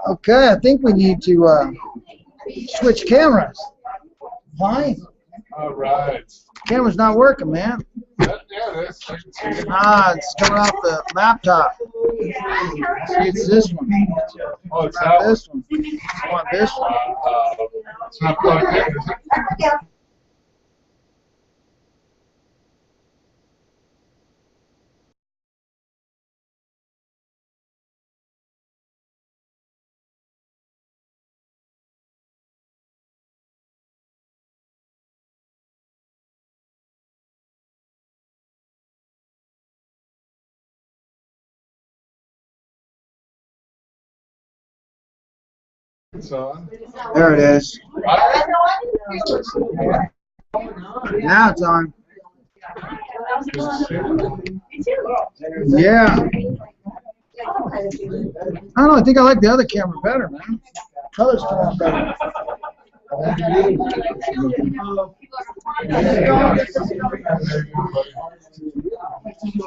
Okay, I think we need to switch cameras. Fine. All right. Camera's not working, man. Yeah, it is. I can see it. It's coming off the laptop. See, it's this one. Oh, it's Not that this one. I want this one. It's not plugged in, is it? It's on. There it is. Now it's on. Yeah. I don't know. I think I like the other camera better, man. Colors come out better.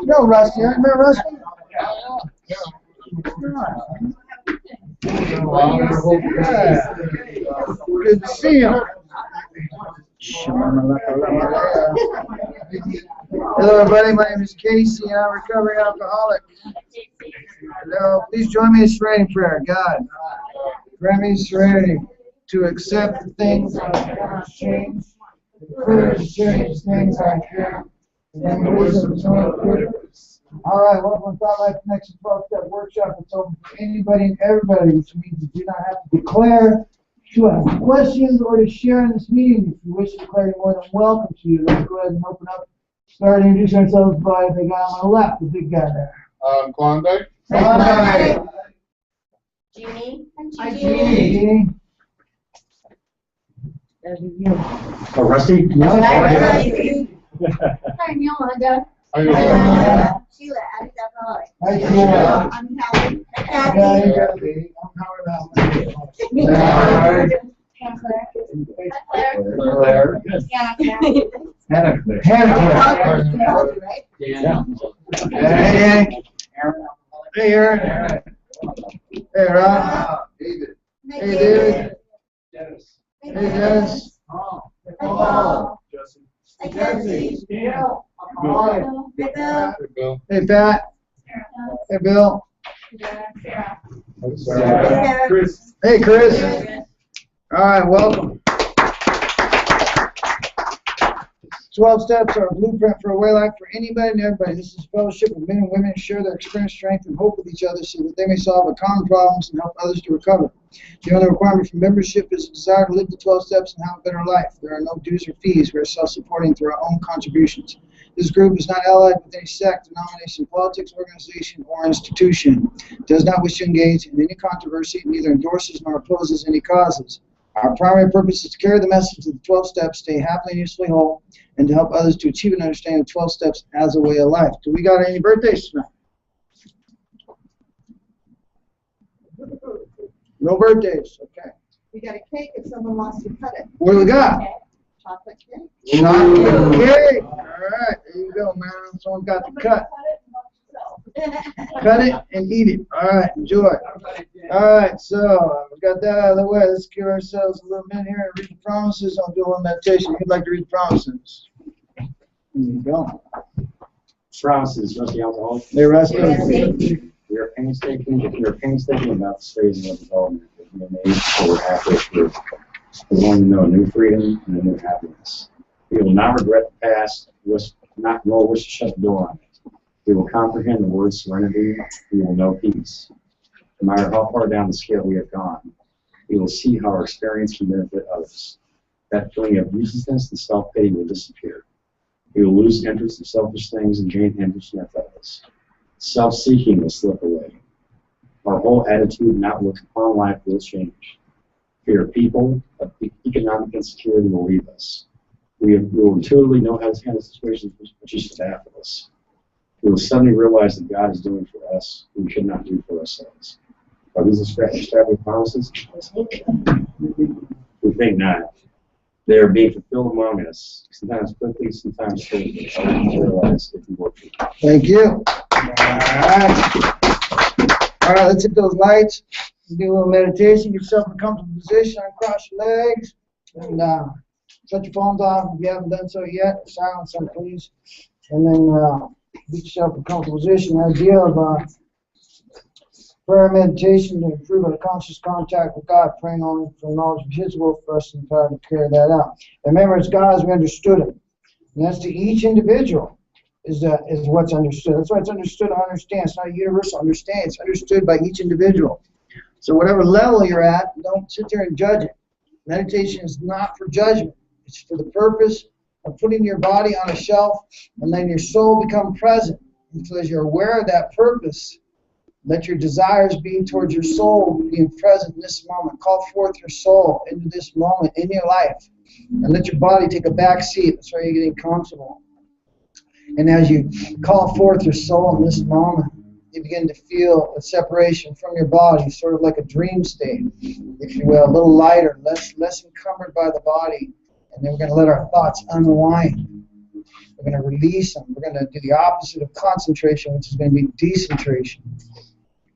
No, Rusty. Remember Rusty? Good to see you. Hello, everybody. My name is Casey, and I'm a recovering alcoholic. Hello. Please join me in serenity prayer. God, grant me serenity to accept the things I cannot change, the courage to change things I can, and the wisdom to improve. All right, welcome to Thought Life Connection 12-Step Workshop. It's open for anybody and everybody, which means you do not have to declare, to ask questions, or to share in this meeting. If you wish to declare, you're more than welcome to. Let's go ahead and open up. Start introducing ourselves by the guy on my left, the big guy there. Klondike. Klondike. Jeannie. Hi, Jeannie. Oh, Rusty? Hi, Yolanda. Hi, Sheila. Hi, Sheila. I'm Helen. Yeah, you got me. I'm Howard Claire. Claire. Hannah. Hannah. Yeah. Hey, hey, Aaron. Hey, Rob. David. Hey, David. Dennis. Hey, Dennis. Paul. Jesse. Jesse. Bill. Hey, Pat. Hey, Bill. Sarah. Chris. Hey, Chris. All right, welcome. 12 steps are a blueprint for a way life for anybody and everybody. This is a fellowship of men and women who share their experience, strength, and hope with each other so that they may solve the common problems and help others to recover. The only requirement for membership is a desire to live the 12 steps and have a better life. There are no dues or fees. We are self-supporting through our own contributions. This group is not allied with any sect, denomination, politics, organization, or institution. It does not wish to engage in any controversy, neither endorses nor opposes any causes. Our primary purpose is to carry the message of the 12 steps, stay happily and usefully whole, and to help others to achieve and understand the 12 steps as a way of life. Do we got any birthdays tonight? No birthdays. Okay. We got a cake if someone wants to cut it. What do we got? Chocolate cake. Chocolate cake. All right. There you go, man. Someone got the cut. Cut it and eat it. All right. Enjoy. All right. So we got that out of the way. Let's give ourselves a little minute here and read the promises. I'll do a little meditation. Who'd like to read the promises? There you go. Promises, Rusty alcohol. Hey, Rusty. We are painstaking about the phrasing of development that we have made over halfway through. We want to know a new freedom and a new happiness. We will not regret the past, nor wish to shut the door on it. We will comprehend the word serenity. We will know peace. No matter how far down the scale we have gone, we will see how our experience can benefit others. That feeling of uselessness and self-pity will disappear. We will lose interest in selfish things and gain interest in our fellows. Self-seeking will slip away. Our whole attitude and outlook upon life will change. Fear of people, of economic insecurity will leave us. We will intuitively know how to handle situations which used to baffle us. We will suddenly realize that God is doing for us what we could not do for ourselves. Are these extravagant promises? We think not. They are being fulfilled among us, sometimes quickly, sometimes slowly. I want you to realize if you work. Thank you. All right. let's hit those lights. Do a little meditation. Get yourself in a comfortable position. Uncross your legs. And shut your phones off if you haven't done so yet. Silence them, please. And then get yourself in a comfortable position. The idea of prayer and meditation to improve our conscious contact with God, praying only for knowledge of His will for us and try to carry that out. And remember, it's God as we understood it. And that's to each individual is what's understood. That's why it's understood to understand. It's not a universal understanding. It's understood by each individual. So whatever level you're at, don't sit there and judge it. Meditation is not for judgment. It's for the purpose of putting your body on a shelf and letting your soul become present. And so as you're aware of that purpose, let your desires be towards your soul being present in this moment. Call forth your soul into this moment in your life. And let your body take a back seat. That's why you're getting comfortable. And as you call forth your soul in this moment, you begin to feel a separation from your body, sort of like a dream state, if you will, a little lighter, less encumbered by the body. And then we're going to let our thoughts unwind. We're going to release them. We're going to do the opposite of concentration, which is going to be decentration.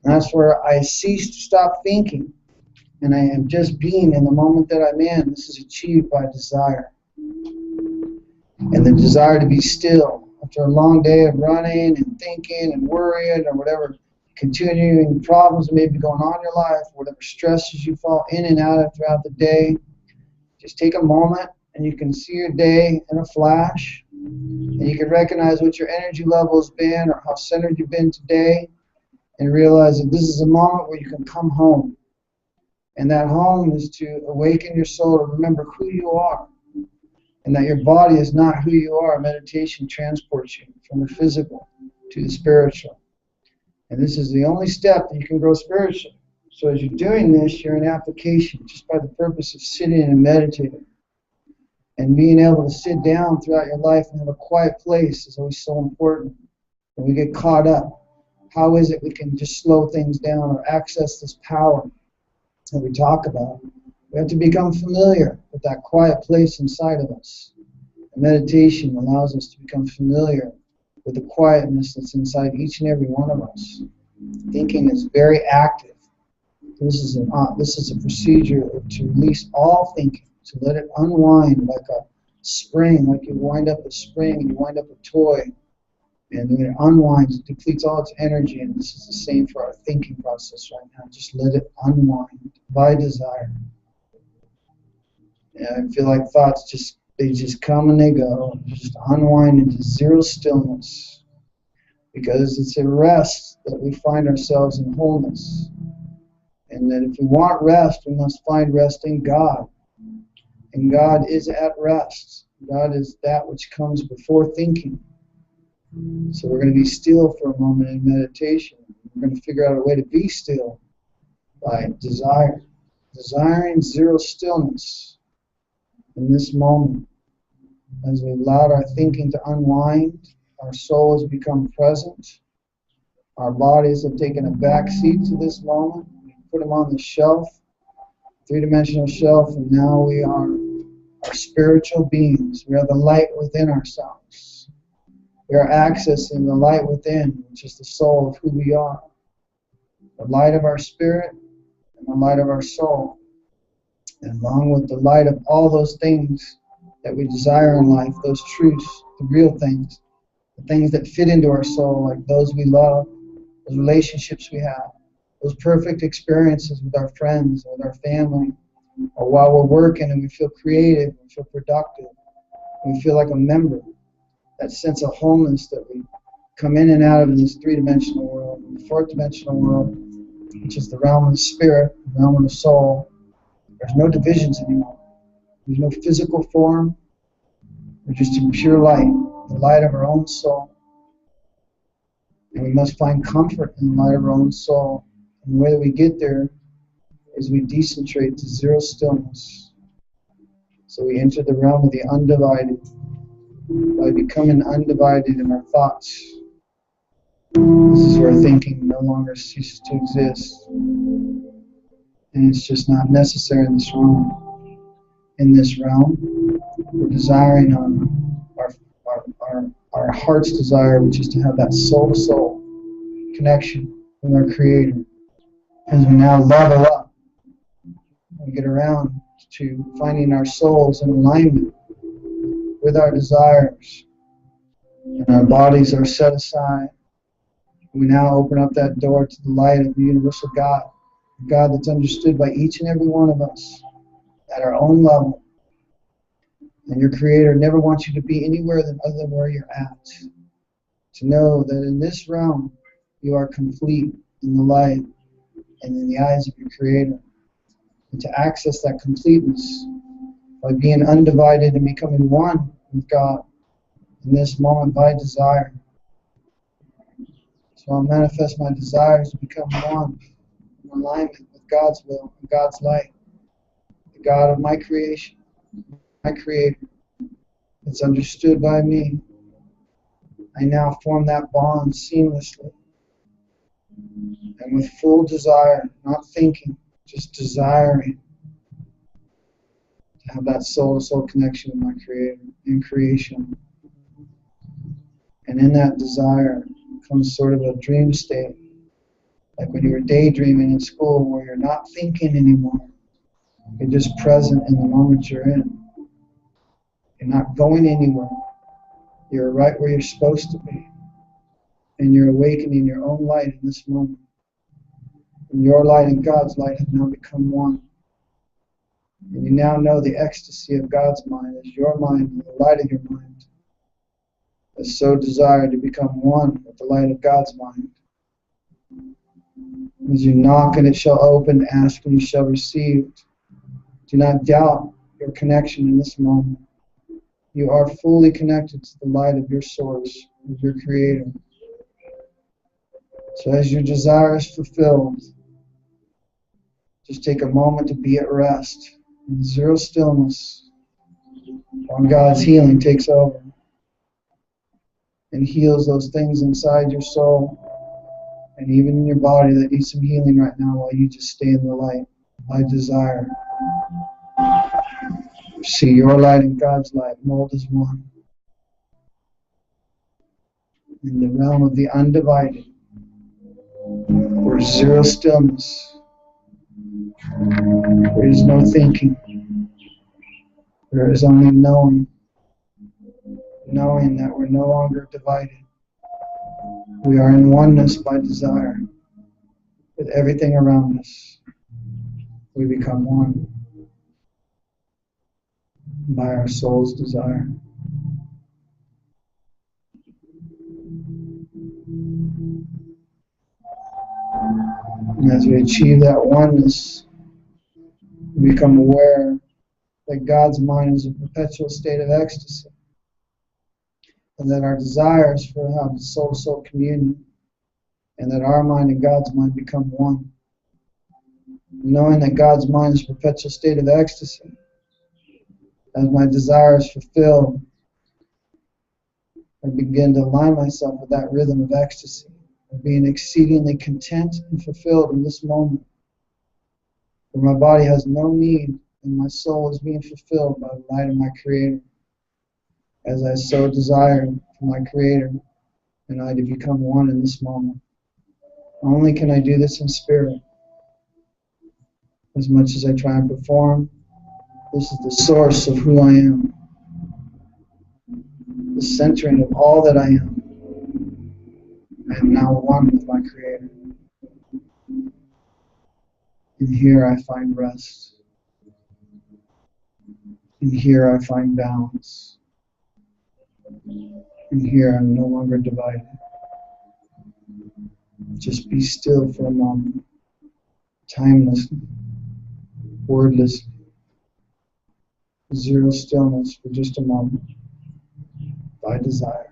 And that's where I cease to stop thinking, and I am just being in the moment that I'm in. This is achieved by desire. And the desire to be still. After a long day of running and thinking and worrying or whatever continuing problems that may be going on in your life, whatever stresses you fall in and out of throughout the day, just take a moment and you can see your day in a flash. And you can recognize what your energy level has been or how centered you've been today, and realize that this is a moment where you can come home. And that home is to awaken your soul to remember who you are. And that your body is not who you are. Meditation transports you from the physical to the spiritual. And this is the only step that you can grow spiritually. So as you're doing this, you're in application just by the purpose of sitting and meditating. And being able to sit down throughout your life and have a quiet place is always so important. When we get caught up, how is it we can just slow things down or access this power that we talk about? We have to become familiar with that quiet place inside of us. And meditation allows us to become familiar with the quietness that's inside each and every one of us. Thinking is very active. This is a procedure to release all thinking, to let it unwind like a spring, like you wind up a spring and you wind up a toy. And when it unwinds, it depletes all its energy. And this is the same for our thinking process right now. Just let it unwind by desire. And I feel like thoughts they just come and they go. Just unwind into zero stillness. Because it's a rest that we find ourselves in wholeness. And that if we want rest, we must find rest in God. And God is at rest. God is that which comes before thinking. So we're going to be still for a moment in meditation. We're going to figure out a way to be still by desire. Desiring zero stillness in this moment. As we allowed our thinking to unwind, our soul has become present. Our bodies have taken a back seat to this moment. We put them on the shelf, three-dimensional shelf, and now we are our spiritual beings. We are the light within ourselves. We are accessing the light within, which is the soul of who we are. The light of our spirit and the light of our soul. And along with the light of all those things that we desire in life, those truths, the real things, the things that fit into our soul, like those we love, those relationships we have, those perfect experiences with our friends, with our family, or while we're working and we feel creative, we feel productive, we feel like a member. That sense of wholeness that we come in and out of in this three-dimensional world, in the fourth-dimensional world, which is the realm of the spirit, the realm of the soul. There's no divisions anymore. There's no physical form. We're just in pure light, the light of our own soul. And we must find comfort in the light of our own soul. And the way that we get there is we decentrate to zero stillness. So we enter the realm of the undivided by becoming undivided in our thoughts. This is where thinking no longer ceases to exist. And it's just not necessary in this realm. In this realm, we're desiring on our heart's desire, which is to have that soul-to-soul connection with our Creator. As we now level up, we get around to finding our souls in alignment with our desires, and our bodies are set aside. We now open up that door to the light of the universal God, a God that's understood by each and every one of us at our own level. And your Creator never wants you to be anywhere other than where you're at. To know that in this realm, you are complete in the light and in the eyes of your Creator. And to access that completeness by being undivided and becoming one with God in this moment by desire. So I'll manifest my desires to become one in alignment with God's will and God's light, the God of my creation, my Creator. It's understood by me. I now form that bond seamlessly and with full desire, not thinking, just desiring to have that soul-to-soul connection with my Creator in creation. And in that desire comes sort of a dream state, like when you were daydreaming in school where you're not thinking anymore. You're just present in the moment you're in. You're not going anywhere. You're right where you're supposed to be. And you're awakening your own light in this moment. And your light and God's light have now become one. And you now know the ecstasy of God's mind as your mind and the light of your mind has so desired to become one with the light of God's mind. As you knock and it shall open, ask and you shall receive. Do not doubt your connection in this moment. You are fully connected to the light of your source, of your Creator. So as your desire is fulfilled, just take a moment to be at rest in zero stillness while God's healing takes over and heals those things inside your soul and even in your body that need some healing right now while you just stay in the light by desire. See your light and God's light mold as one. In the realm of the undivided, where zero stillness, there is no thinking, there is only knowing, knowing that we're no longer divided. We are in oneness by desire with everything around us. We become one by our soul's desire. And as we achieve that oneness, we become aware that God's mind is a perpetual state of ecstasy, and that our desires for have soul-to-soul communion, and that our mind and God's mind become one. Knowing that God's mind is a perpetual state of ecstasy, as my desire is fulfilled, I begin to align myself with that rhythm of ecstasy, of being exceedingly content and fulfilled in this moment, where my body has no need and my soul is being fulfilled by the light of my Creator, as I so desire for my Creator and I to become one in this moment. Only can I do this in spirit. As much as I try and perform, this is the source of who I am, the centering of all that I am. I am now one with my Creator. And here I find rest. And here I find balance. And here I'm no longer divided. Just be still for a moment, timeless, wordless, zero stillness for just a moment, by desire.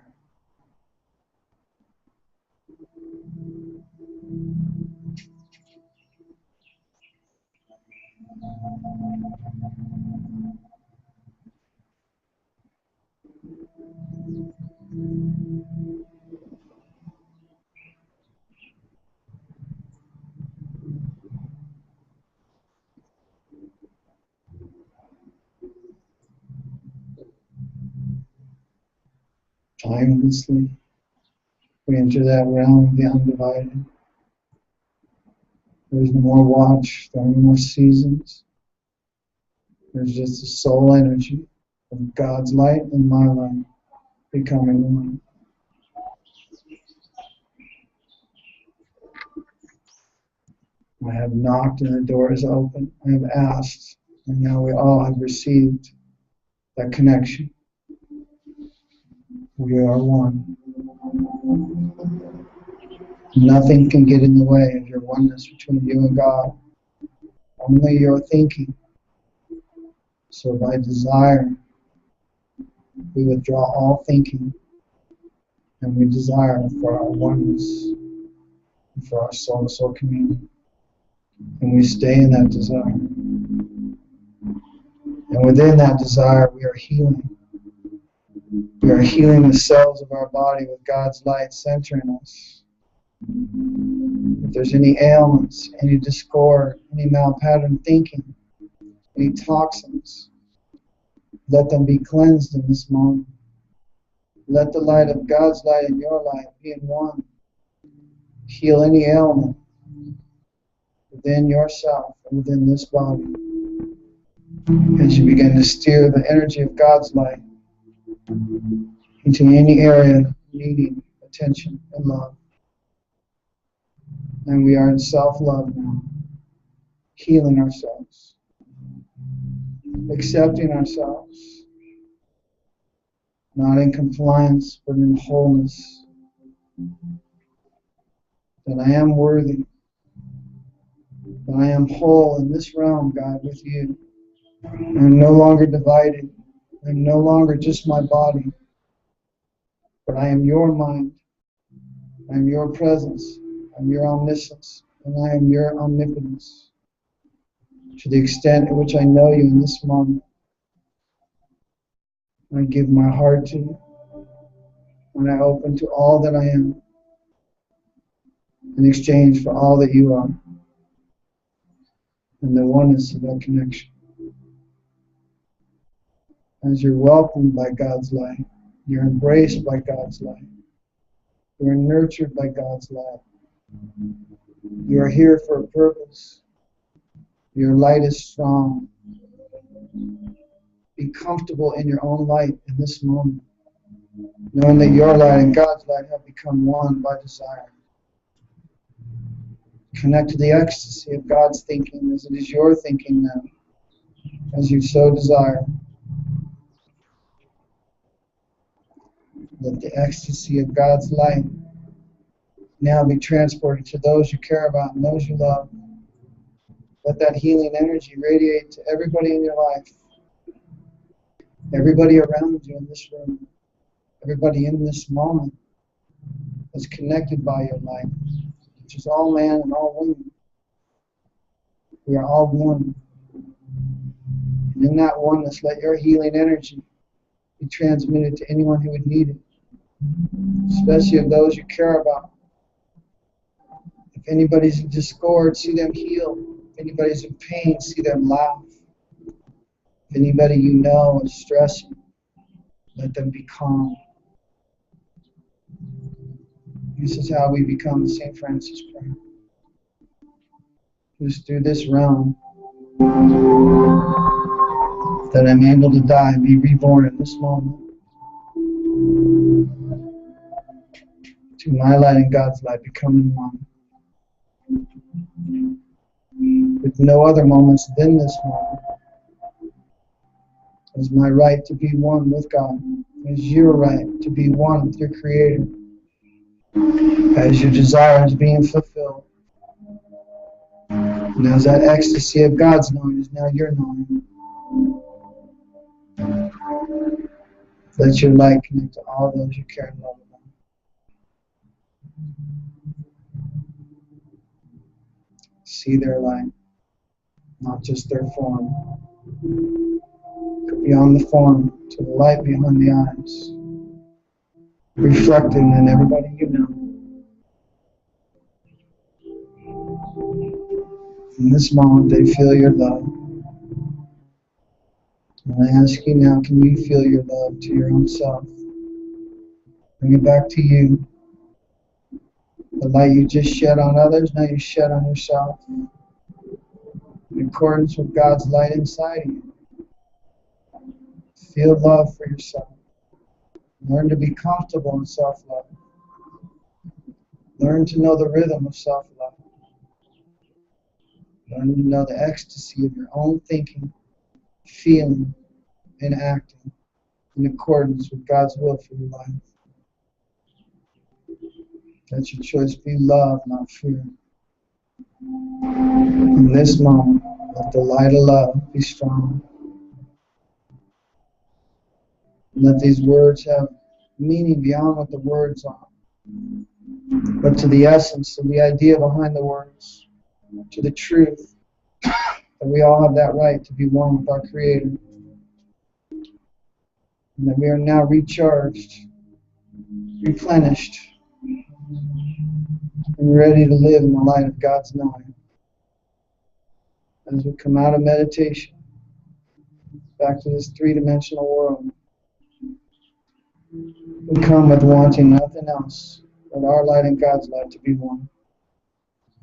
Timelessly, we enter that realm of the undivided. There's no more watch. There are no more seasons. There's just the soul energy of God's light and my light becoming one. I have knocked and the door is open. I have asked, and now we all have received that connection. We are one. Nothing can get in the way of your oneness between you and God. Only your thinking. So by desire, we withdraw all thinking, and we desire for our oneness, and for our soul-to-soul communion. And we stay in that desire. And within that desire, we are healing. We are healing the cells of our body with God's light centering us. If there's any ailments, any discord, any malpatterned thinking, any toxins, let them be cleansed in this moment. Let the light of God's light and your light be in one. Heal any ailment within yourself and within this body as you begin to steer the energy of God's light into any area needing attention and love. And we are in self-love now, healing ourselves, accepting ourselves, not in compliance, but in wholeness. That I am worthy, that I am whole in this realm, God, with you. I'm no longer divided. I'm no longer just my body, but I am your mind. I am your presence. I'm your omniscience, and I am your omnipotence. To the extent at which I know you in this moment, I give my heart to you, and I open to all that I am in exchange for all that you are, and the oneness of that connection. As you're welcomed by God's light, you're embraced by God's light, you're nurtured by God's light, you are here for a purpose, your light is strong. Be comfortable in your own light in this moment, knowing that your light and God's light have become one by desire. Connect to the ecstasy of God's thinking as it is your thinking now, as you so desire. Let the ecstasy of God's light now be transported to those you care about and those you love. Let that healing energy radiate to everybody in your life, everybody around you in this room, everybody in this moment is connected by your light, which is all man and all woman. We are all one. And in that oneness, let your healing energy be transmitted to anyone who would need it, especially of those you care about. If anybody's in discord, see them heal. If anybody's in pain, see them laugh. If anybody you know is stressing, let them be calm. This is how we become the St. Francis prayer. Just through this realm that I'm able to die and be reborn in this moment. To my light and God's light becoming one. With no other moments than this moment. As my right to be one with God. As your right to be one with your Creator. As your desire is being fulfilled. And as that ecstasy of God's knowing is now your knowing. Let your light connect to all those you care and love about. See their light, not just their form. Go beyond the form to the light behind the eyes. Reflecting in everybody you know. In this moment, they feel your love. And I ask you now, can you feel your love to your own self? Bring it back to you. The light you just shed on others, now you shed on yourself. In accordance with God's light inside of you. Feel love for yourself. Learn to be comfortable in self-love. Learn to know the rhythm of self-love. Learn to know the ecstasy of your own thinking, feeling, and acting in accordance with God's will for your life. Let your choice be love, not fear. In this moment, let the light of love be strong. Let these words have meaning beyond what the words are, but to the essence of the idea behind the words, to the truth that we all have that right to be one with our Creator, and that we are now recharged, replenished, and ready to live in the light of God's knowing. As we come out of meditation, back to this three-dimensional world, we come with wanting nothing else but our light and God's light to be one,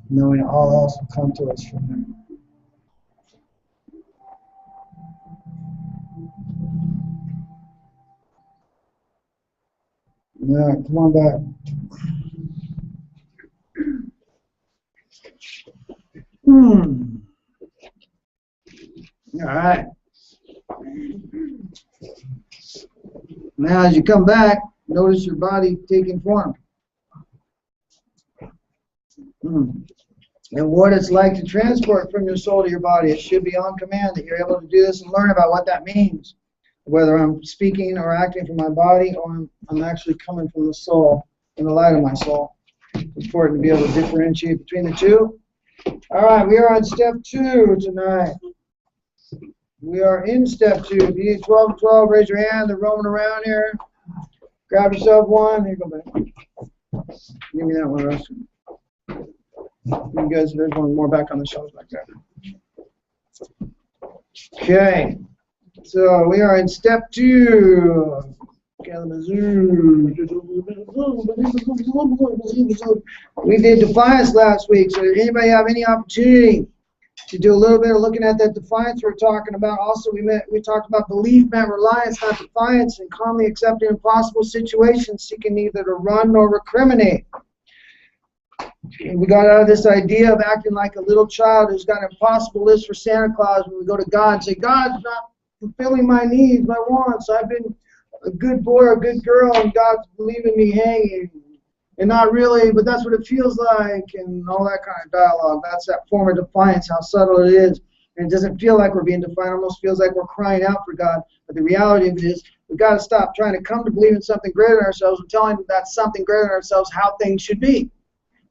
knowing all else will come to us from there. Yeah, come on back. All right. Now, as you come back, notice your body taking form. And what it's like to transport from your soul to your body. It should be on command that you're able to do this and learn about what that means. Whether I'm speaking or acting from my body, or I'm actually coming from the soul, in the light of my soul. It's important to be able to differentiate between the two. All right, we are on step 2 tonight. We are in step 2. If you need 12 and 12, raise your hand. They're roaming around here. Grab yourself one. Here, go back. Give me that one, Russ. You guys, there's one more back on the shelves back there. Okay. So we are in step 2. We did defiance last week. So did anybody have any opportunity to do a little bit of looking at that defiance we're talking about? Also, we talked about belief meant reliance, not defiance, and calmly accepting impossible situations, seeking neither to run nor recriminate. And we got out of this idea of acting like a little child who's got an impossible list for Santa Claus when we go to God and say, God's not fulfilling my needs, my wants. I've been a good boy or a good girl, and God's leaving me hanging. And not really, but that's what it feels like, and all that kind of dialogue. That's that form of defiance, how subtle it is. And it doesn't feel like we're being defiant. It almost feels like we're crying out for God. But the reality of it is, we've got to stop trying to come to believe in something greater than ourselves and telling that something greater than ourselves how things should be.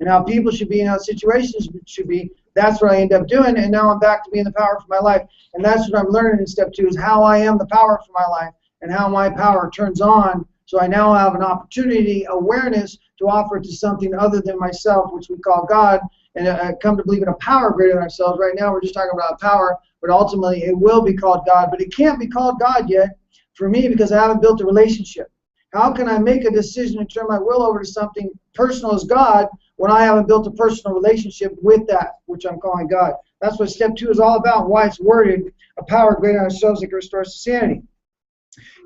And how people should be and how situations should be. That's what I end up doing, and now I'm back to being the power for my life. And that's what I'm learning in step 2, is how I am the power for my life and how my power turns on. So I now have an opportunity, awareness, to offer it to something other than myself, which we call God, and come to believe in a power greater than ourselves. Right now we're just talking about power, but ultimately it will be called God. But it can't be called God yet for me because I haven't built a relationship. How can I make a decision and turn my will over to something personal as God when I haven't built a personal relationship with that, which I'm calling God? That's what step 2 is all about, why it's worded, a power greater than ourselves that can restore us to sanity.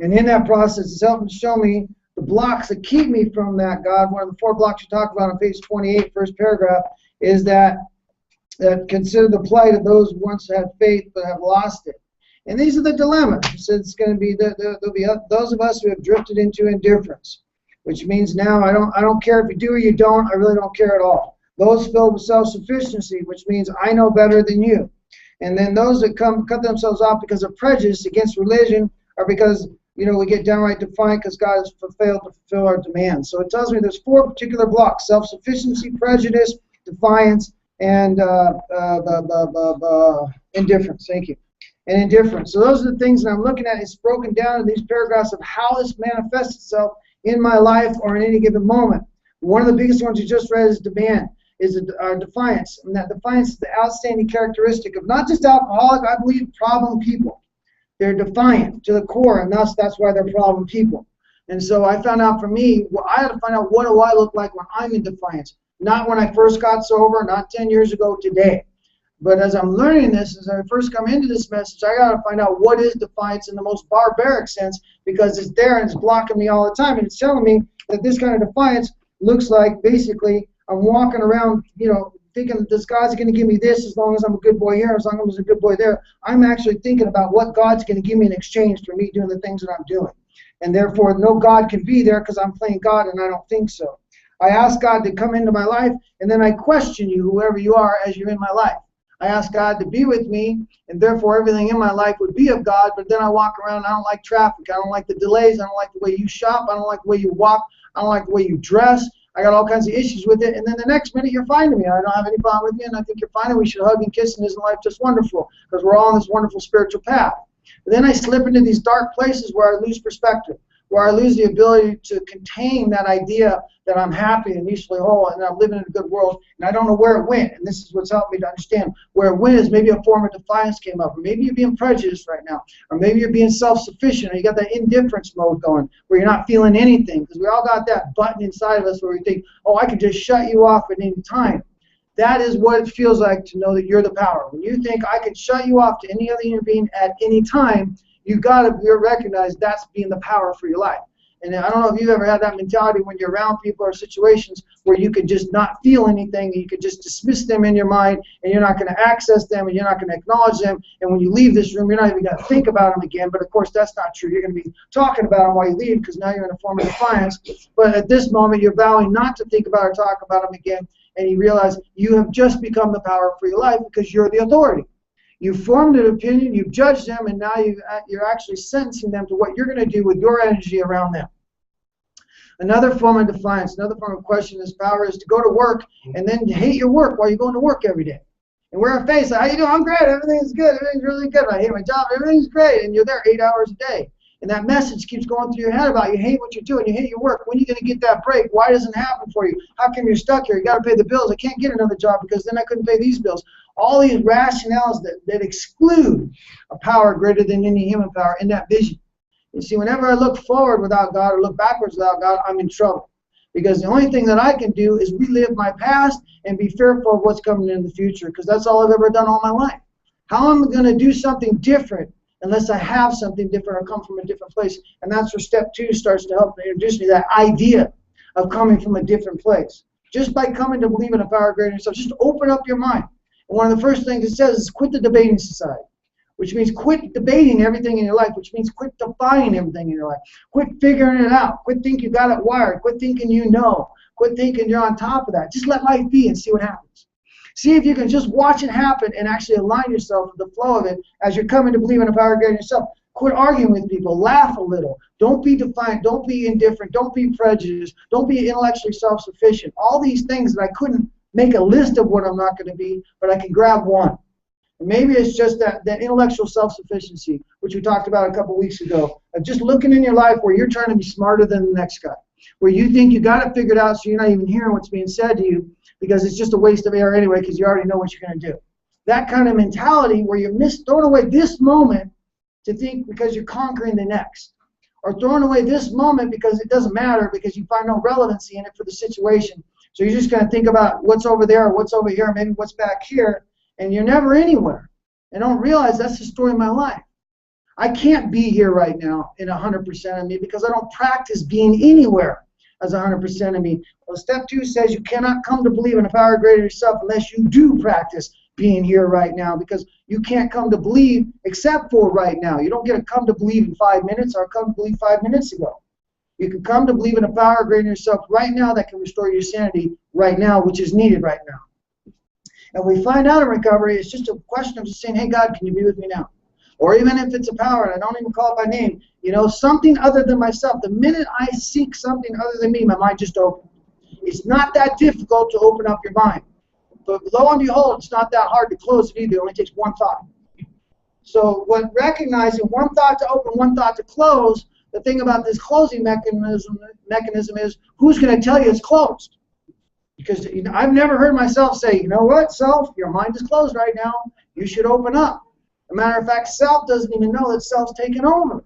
And in that process, it's helping to show me the blocks that keep me from that God. One of the 4 blocks you talk about on page 28, first paragraph, is that consider the plight of those who once had faith but have lost it. And these are the dilemmas. It's going to be there'll be those of us who have drifted into indifference, which means now I don't care if you do or you don't. I really don't care at all. Those filled with self-sufficiency, which means I know better than you. And then those that cut themselves off because of prejudice against religion, or because we get downright defiant because God has failed to fulfill our demands. So it tells me there's 4 particular blocks: self-sufficiency, prejudice, defiance, and indifference. Thank you. And indifference. So those are the things that I'm looking at. It's broken down in these paragraphs of how this manifests itself in my life or in any given moment. One of the biggest ones you just read is demand, is defiance. And that defiance is the outstanding characteristic of not just alcoholic, I believe, problem people. They're defiant to the core, and thus that's why they're problem people. And so I found out for me, I had to find out what do I look like when I'm in defiance. Not when I first got sober, not 10 years ago, today. But as I'm learning this, as I first come into this message, I got to find out what is defiance in the most barbaric sense, because it's there and it's blocking me all the time. And it's telling me that this kind of defiance looks like basically I'm walking around, thinking that this God's going to give me this as long as I'm a good boy here, as long as I'm a good boy there. I'm actually thinking about what God's going to give me in exchange for me doing the things that I'm doing. And therefore, no God can be there because I'm playing God, and I don't think so. I ask God to come into my life, and then I question you, whoever you are, as you're in my life. I ask God to be with me, and therefore everything in my life would be of God, but then I walk around, I don't like traffic, I don't like the delays, I don't like the way you shop, I don't like the way you walk, I don't like the way you dress, I got all kinds of issues with it, and then the next minute you're fine to me, I don't have any problem with you, and I think you're fine, and we should hug and kiss, and isn't life just wonderful, because we're all on this wonderful spiritual path. But then I slip into these dark places where I lose perspective, where I lose the ability to contain that idea that I'm happy and usefully whole and that I'm living in a good world, and I don't know where it went. And this is what's helped me to understand where it went is maybe a form of defiance came up, or maybe you're being prejudiced right now, or maybe you're being self-sufficient, or you got that indifference mode going where you're not feeling anything, because we all got that button inside of us where we think, oh, I can just shut you off at any time. That is what it feels like to know that you're the power. When you think I can shut you off to any other human being at any time, you've got to recognize that's being the power for your life. And I don't know if you've ever had that mentality when you're around people or situations where you can just not feel anything, and you can just dismiss them in your mind, and you're not going to access them, and you're not going to acknowledge them, and when you leave this room, you're not even going to think about them again. But of course, that's not true. You're going to be talking about them while you leave, because now you're in a form of defiance. But at this moment, you're vowing not to think about or talk about them again, and you realize you have just become the power for your life because you're the authority. You've formed an opinion, you've judged them, and now you're actually sentencing them to what you're going to do with your energy around them. Another form of defiance, another form of questioning this power is to go to work and then hate your work while you're going to work every day. And wear a face like, how you doing? I'm great, everything's good, everything's really good. I hate my job, everything's great, and you're there 8 hours a day. And that message keeps going through your head about you hate what you're doing, you hate your work. When are you going to get that break? Why doesn't it happen for you? How come you're stuck here? You got to pay the bills. I can't get another job because then I couldn't pay these bills. All these rationales that exclude a power greater than any human power in that vision. You see, whenever I look forward without God or look backwards without God, I'm in trouble. Because the only thing that I can do is relive my past and be fearful of what's coming in the future, because that's all I've ever done all my life. How am I going to do something different unless I have something different or come from a different place? And that's where step 2 starts to help introduce me to that idea of coming from a different place. Just by coming to believe in a power greater than yourself, just open up your mind. And one of the first things it says is quit the debating society, which means quit debating everything in your life, which means quit defying everything in your life. Quit figuring it out. Quit thinking you got it wired. Quit thinking you know. Quit thinking you're on top of that. Just let life be and see what happens. See if you can just watch it happen and actually align yourself with the flow of it as you're coming to believe in a power greater than yourself. Quit arguing with people. Laugh a little. Don't be defiant. Don't be indifferent. Don't be prejudiced. Don't be intellectually self-sufficient. All these things that I couldn't make a list of what I'm not going to be, but I can grab one. And maybe it's just that intellectual self-sufficiency, which we talked about a couple weeks ago, of just looking in your life where you're trying to be smarter than the next guy, where you think you got it figured out so you're not even hearing what's being said to you because it's just a waste of air anyway because you already know what you're going to do. That kind of mentality where you're throwing away this moment to think because you're conquering the next, or throwing away this moment because it doesn't matter because you find no relevancy in it for the situation. So you're just going to think about what's over there or what's over here, maybe what's back here, and you're never anywhere. And don't realize that's the story of my life. I can't be here right now in 100% of me because I don't practice being anywhere as 100% of me. Well, step 2 says you cannot come to believe in a power greater than yourself unless you do practice being here right now, because you can't come to believe except for right now. You don't get to come to believe in 5 minutes or come to believe 5 minutes ago. You can come to believe in a power greater than yourself right now that can restore your sanity right now, which is needed right now. And we find out in recovery, it's just a question of just saying, hey, God, can you be with me now? Or even if it's a power, and I don't even call it by name, something other than myself. The minute I seek something other than me, my mind just opens. It's not that difficult to open up your mind. But lo and behold, it's not that hard to close it either. It only takes one thought. So when recognizing one thought to open, one thought to close, the thing about this closing mechanism is, who's going to tell you it's closed? Because I've never heard myself say, you know what, self, your mind is closed right now. You should open up. As a matter of fact, self doesn't even know that self's taken over.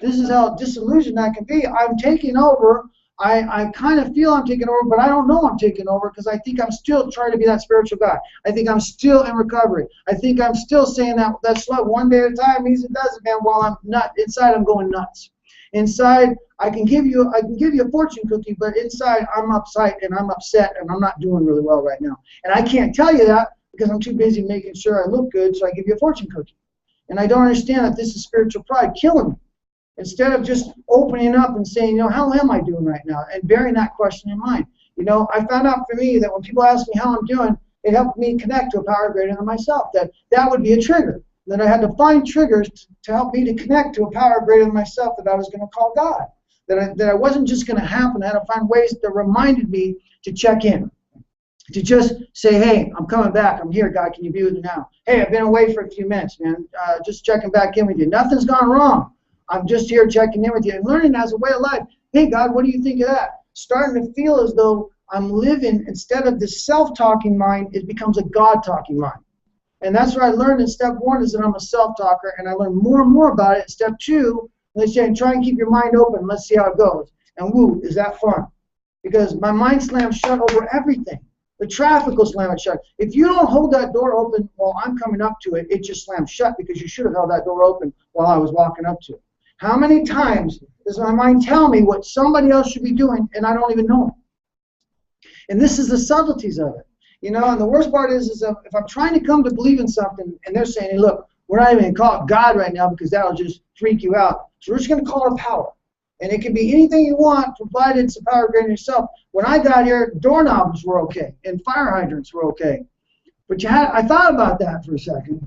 This is how disillusioned I can be. I'm taking over. I kind of feel I'm taking over, but I don't know I'm taking over because I think I'm still trying to be that spiritual guy. I think I'm still in recovery. I think I'm still saying that's love one day at a time. Means it does it, man. While I'm not inside, I'm going nuts. Inside, I can give you a fortune cookie, but inside I'm upset and I'm upset and I'm not doing really well right now. And I can't tell you that because I'm too busy making sure I look good, so I give you a fortune cookie. And I don't understand that this is spiritual pride killing me. Instead of just opening up and saying, how am I doing right now? And bearing that question in mind. I found out for me that when people ask me how I'm doing, it helped me connect to a power greater than myself. That would be a trigger. Then I had to find triggers to help me to connect to a power greater than myself that I was going to call God. That I wasn't just going to happen. I had to find ways that reminded me to check in. To just say, hey, I'm coming back. I'm here, God. Can you be with me now? Hey, I've been away for a few minutes, man. Just checking back in with you. Nothing's gone wrong. I'm just here checking in with you and learning as a way of life. Hey, God, what do you think of that? Starting to feel as though I'm living, instead of this self-talking mind, it becomes a God-talking mind. And that's what I learned in step 1 is that I'm a self-talker, and I learned more and more about it. In step 2, they say, try and keep your mind open. Let's see how it goes. And woo, is that fun? Because my mind slams shut over everything. The traffic will slam it shut. If you don't hold that door open while I'm coming up to it, it just slams shut because you should have held that door open while I was walking up to it. How many times does my mind tell me what somebody else should be doing and I don't even know it? And this is the subtleties of it. And the worst part is if I'm trying to come to believe in something and they're saying, hey, look, we're not even going to call it God right now because that'll just freak you out. So we're just going to call it power. And it can be anything you want, provided it's a power greater than yourself. When I got here, doorknobs were okay and fire hydrants were okay. But I thought about that for a second.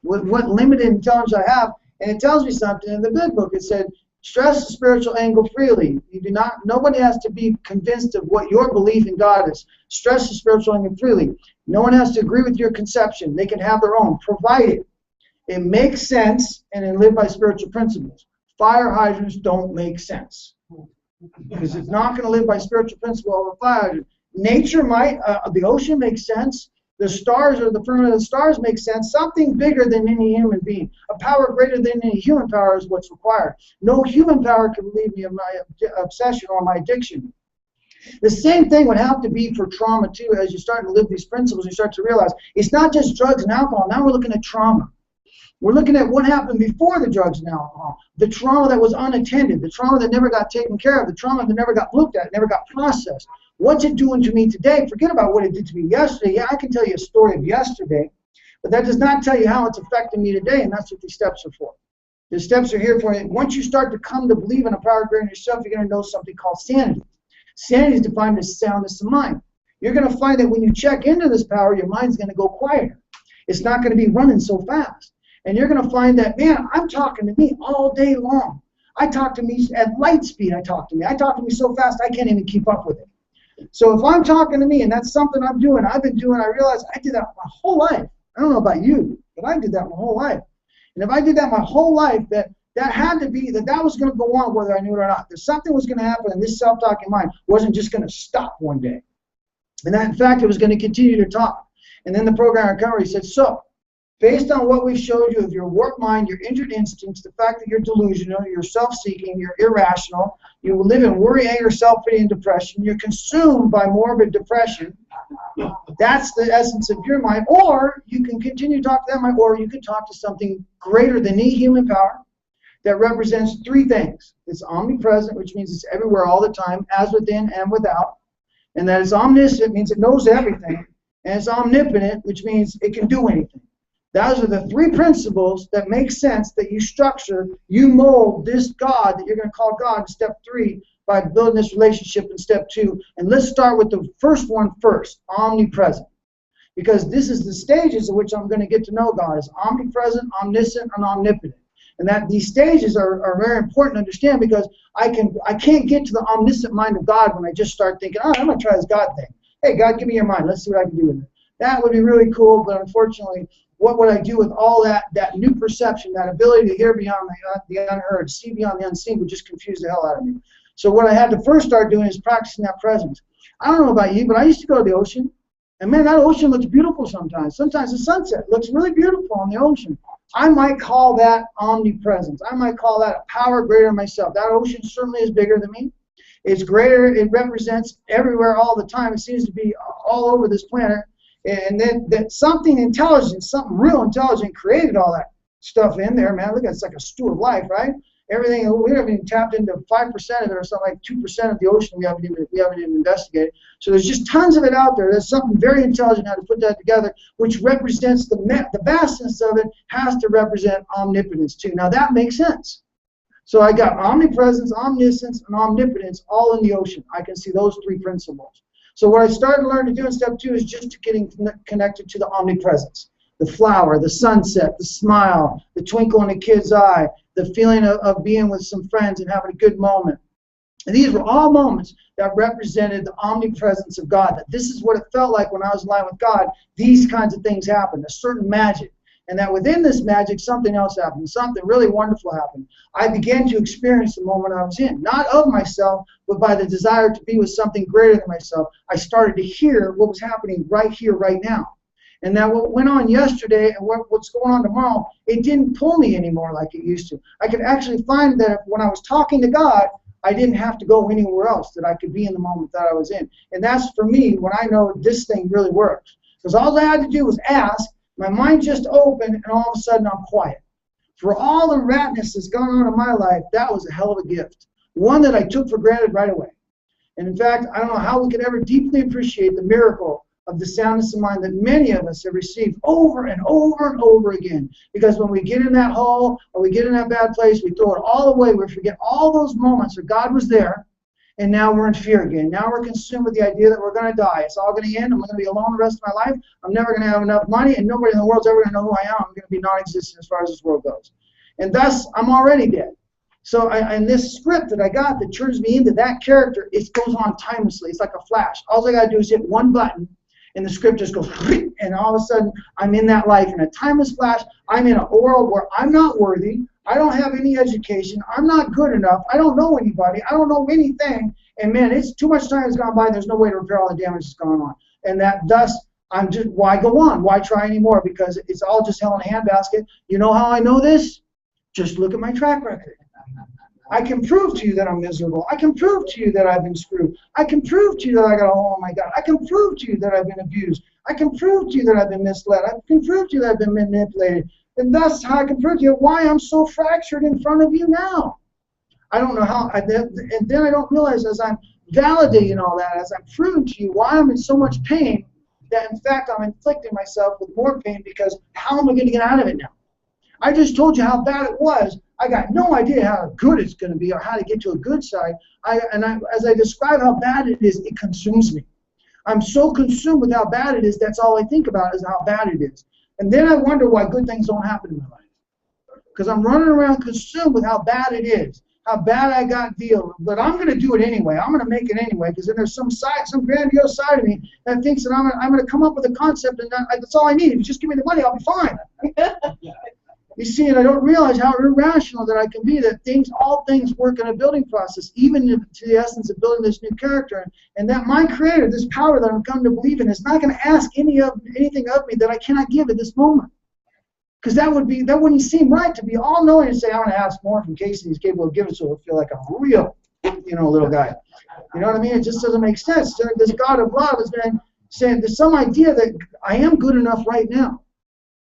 With what limited intelligence I have, and it tells me something in the good book. It said, stress the spiritual angle freely. Nobody has to be convinced of what your belief in God is. Stress the spiritual angle freely. No one has to agree with your conception. They can have their own, provided it makes sense and then live by spiritual principles. Fire hydrants don't make sense because it's not going to live by spiritual principle over fire hydrant. Nature might, the ocean makes sense. The stars or the firmament of the stars make sense. Something bigger than any human being. A power greater than any human power is what's required. No human power can relieve me of my obsession or my addiction. The same thing would have to be for trauma too. As you start to live these principles, you start to realize it's not just drugs and alcohol. Now we're looking at trauma. We're looking at what happened before the drugs and alcohol. The trauma that was unattended. The trauma that never got taken care of. The trauma that never got looked at, never got processed. What's it doing to me today? Forget about what it did to me yesterday. Yeah, I can tell you a story of yesterday, but that does not tell you how it's affecting me today, and that's what these steps are for. The steps are here for you. Once you start to come to believe in a power greater than yourself, you're going to know something called sanity. Sanity is defined as soundness of mind. You're going to find that when you check into this power, your mind's going to go quieter. It's not going to be running so fast. And you're going to find that, man, I'm talking to me all day long. I talk to me at light speed. I talk to me so fast I can't even keep up with it. So if I'm talking to me, and that's something I've been doing, I realize I did that my whole life. I don't know about you, but I did that my whole life. And if I did that my whole life, that had to be, that was going to go on whether I knew it or not. That something was going to happen, and this self-talking mind wasn't just going to stop one day. And that, in fact, it was going to continue to talk. And then the program recovery said, so, based on what we've showed you of your warped mind, your injured instincts, the fact that you're delusional, you're self-seeking, you're irrational, you live in worry, anger, self-pity, and depression, you're consumed by morbid depression, that's the essence of your mind, or you can continue to talk to that mind, or you can talk to something greater than any human power that represents 3 things. It's omnipresent, which means it's everywhere all the time, as within and without, and that it's omniscient, means it knows everything, and it's omnipotent, which means it can do anything. Those are the 3 principles that make sense, that you structure, you mold this God that you're going to call God in step 3 by building this relationship in step 2. And let's start with the first one first, omnipresent. Because this is the stages in which I'm going to get to know God, is omnipresent, omniscient, and omnipotent. And that these stages are very important to understand, because I can't get to the omniscient mind of God when I just start thinking, oh, I'm going to try this God thing. Hey, God, give me your mind. Let's see what I can do with it. That would be really cool, but unfortunately, what would I do with all that new perception, that ability to hear beyond the unheard, see beyond the unseen, would just confuse the hell out of me. So what I had to first start doing is practicing that presence. I don't know about you, but I used to go to the ocean, and man, that ocean looks beautiful sometimes. Sometimes the sunset looks really beautiful on the ocean. I might call that omnipresence. I might call that a power greater than myself. That ocean certainly is bigger than me. It's greater. It represents everywhere all the time. It seems to be all over this planet. And then that something intelligent, something real intelligent created all that stuff in there, man. Look, it's like a stew of life, right? Everything, we haven't even tapped into 5% of it, or something like 2% of the ocean we haven't even investigated. So there's just tons of it out there. There's something very intelligent how to put that together, which represents the vastness of it has to represent omnipotence too. Now that makes sense. So I got omnipresence, omniscience, and omnipotence all in the ocean. I can see those three principles. So what I started to learn to do in step 2 is just getting connected to the omnipresence. The flower, the sunset, the smile, the twinkle in a kid's eye, the feeling of being with some friends and having a good moment. And these were all moments that represented the omnipresence of God, that this is what it felt like when I was in line with God. These kinds of things happened, a certain magic. And that within this magic, something else happened, something really wonderful happened. I began to experience the moment I was in, not of myself, but by the desire to be with something greater than myself. I started to hear what was happening right here, right now. And that what went on yesterday and what's going on tomorrow, it didn't pull me anymore like it used to. I could actually find that when I was talking to God, I didn't have to go anywhere else, that I could be in the moment that I was in. And that's for me when I know this thing really works. Because all I had to do was ask, my mind just opened, and all of a sudden I'm quiet. For all the ratness that's gone on in my life, that was a hell of a gift. One that I took for granted right away. And in fact, I don't know how we could ever deeply appreciate the miracle of the soundness of mind that many of us have received over and over and over again. Because when we get in that hole or we get in that bad place, we throw it all away. We forget all those moments where God was there, and now we're in fear again. Now we're consumed with the idea that we're going to die. It's all going to end. I'm going to be alone the rest of my life. I'm never going to have enough money, and nobody in the world's ever going to know who I am. I'm going to be non-existent as far as this world goes. And thus, I'm already dead. So in this script that I got that turns me into that character, it goes on timelessly. It's like a flash. All I got to do is hit one button, and the script just goes, and all of a sudden, I'm in that life. In a timeless flash, I'm in a world where I'm not worthy. I don't have any education. I'm not good enough. I don't know anybody. I don't know anything. And man, it's too much time has gone by. There's no way to repair all the damage that's gone on. And that thus, I'm just, why go on? Why try anymore? Because it's all just hell in a handbasket. You know how I know this? Just look at my track record. I can prove to you that I'm miserable. I can prove to you that I've been screwed. I can prove to you that I got a hole in my gut. I can prove to you that I've been abused. I can prove to you that I've been misled. I can prove to you that I've been manipulated. And that's how I can prove to you why I'm so fractured in front of you now. I don't know how, and then I don't realize as I'm validating all that, as I'm proving to you why I'm in so much pain, that in fact I'm inflicting myself with more pain, because how am I going to get out of it now? I just told you how bad it was. I got no idea how good it's going to be or how to get to a good side. As I describe how bad it is, it consumes me. I'm so consumed with how bad it is, that's all I think about is how bad it is. And then I wonder why good things don't happen in my life. Because I'm running around consumed with how bad it is, how bad I got deal. But I'm going to do it anyway. I'm going to make it anyway, because then there's some grandiose side of me that thinks that I'm going to come up with a concept, and that's all I need. If you just give me the money, I'll be fine. You see, and I don't realize how irrational that I can be, that all things work in a building process, even to the essence of building this new character, and that my creator, this power that I'm come to believe in, is not going to ask anything of me that I cannot give at this moment. Because that wouldn't seem right, to be all-knowing and say, I'm going to ask more from Casey, he's capable of giving, so it'll feel like a real, little guy. You know what I mean? It just doesn't make sense. This God of love has been saying there's some idea that I am good enough right now,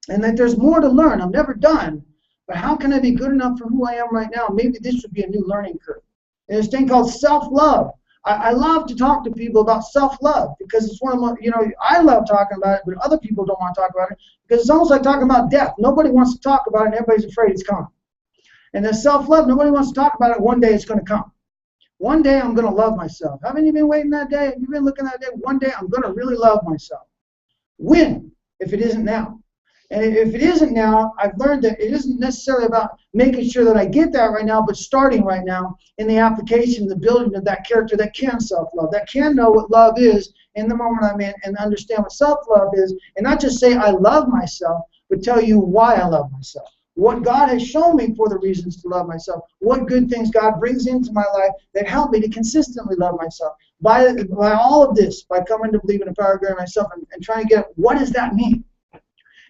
and that there's more to learn. I'm never done, but how can I be good enough for who I am right now? Maybe this would be a new learning curve. And this thing called self-love. I love to talk to people about self-love, because it's one of my, I love talking about it, but other people don't want to talk about it, because it's almost like talking about death. Nobody wants to talk about it, and everybody's afraid it's coming. And then self-love, nobody wants to talk about it. One day it's going to come. One day I'm going to love myself. Haven't you been waiting that day? Have you been looking that day? One day I'm going to really love myself. When? If it isn't now. And if it isn't now, I've learned that it isn't necessarily about making sure that I get that right now, but starting right now in the application, the building of that character that can self-love, that can know what love is in the moment I'm in, and understand what self-love is, and not just say I love myself, but tell you why I love myself. What God has shown me for the reasons to love myself, what good things God brings into my life that help me to consistently love myself. By all of this, by coming to believe in the power of God in myself and trying to get what does that mean?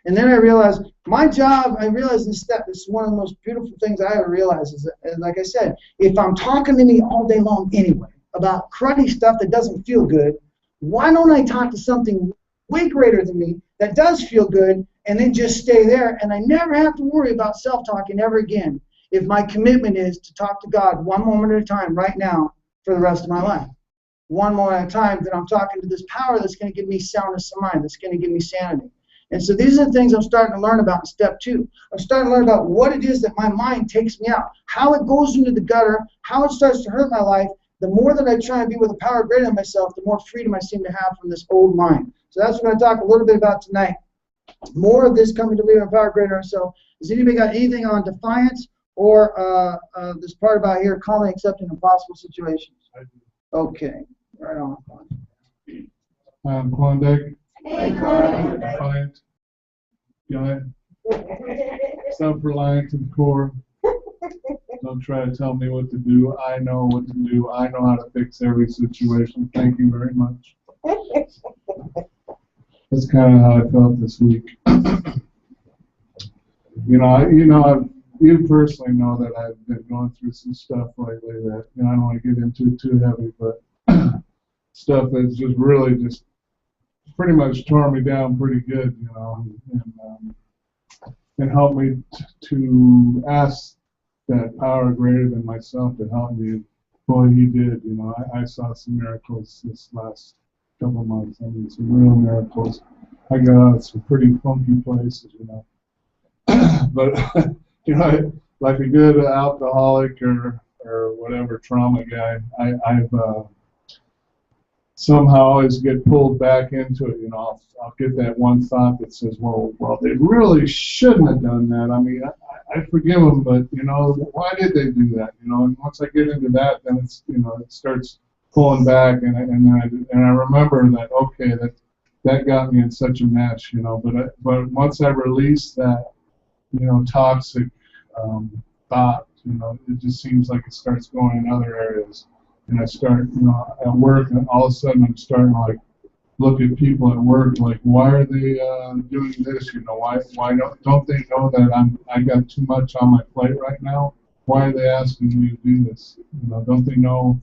And then I realized my job, this step, this is one of the most beautiful things I ever realized is that, like I said, if I'm talking to me all day long anyway, about cruddy stuff that doesn't feel good, why don't I talk to something way greater than me that does feel good and then just stay there, and I never have to worry about self-talking ever again if my commitment is to talk to God one moment at a time right now for the rest of my life. One moment at a time that I'm talking to this power that's going to give me soundness of mind, that's going to give me sanity. And so these are the things I'm starting to learn about in step 2. I'm starting to learn about what it is that my mind takes me out, how it goes into the gutter, how it starts to hurt my life. The more that I try and be with a power greater than myself, the more freedom I seem to have from this old mind. So that's what I'm going to talk a little bit about tonight. More of this coming to believe in a power greater than ourselves. Has anybody got anything on defiance or this part about here, calmly accepting impossible situations? Okay, right on. Klondike. Hey, Klondike. Defiant. Giant. Self-reliant to the core. Don't try to tell me what to do. I know what to do. I know how to fix every situation. Thank you very much. That's kind of how I felt this week. You personally know that I've been going through some stuff lately that I don't want to get into too heavy, but stuff that's just really just pretty much tore me down pretty good, and helped me to ask that power greater than myself to help me. Boy, he did. I saw some miracles this last couple of months. I mean, some real miracles. I got out of some pretty funky places, But, like a good alcoholic or whatever trauma guy, I've somehow always get pulled back into it. I'll get that one thought that says, well, they really shouldn't have done that. I mean, I forgive them, but, why did they do that? And once I get into that, then it's, it starts pulling back, and I remember that, okay, that got me in such a mess, but once I release that, toxic thought, it just seems like it starts going in other areas. And I start, at work, and all of a sudden I'm starting to, look at people at work, why are they doing this? Why don't they know that I got too much on my plate right now? Why are they asking me to do this? Don't they know,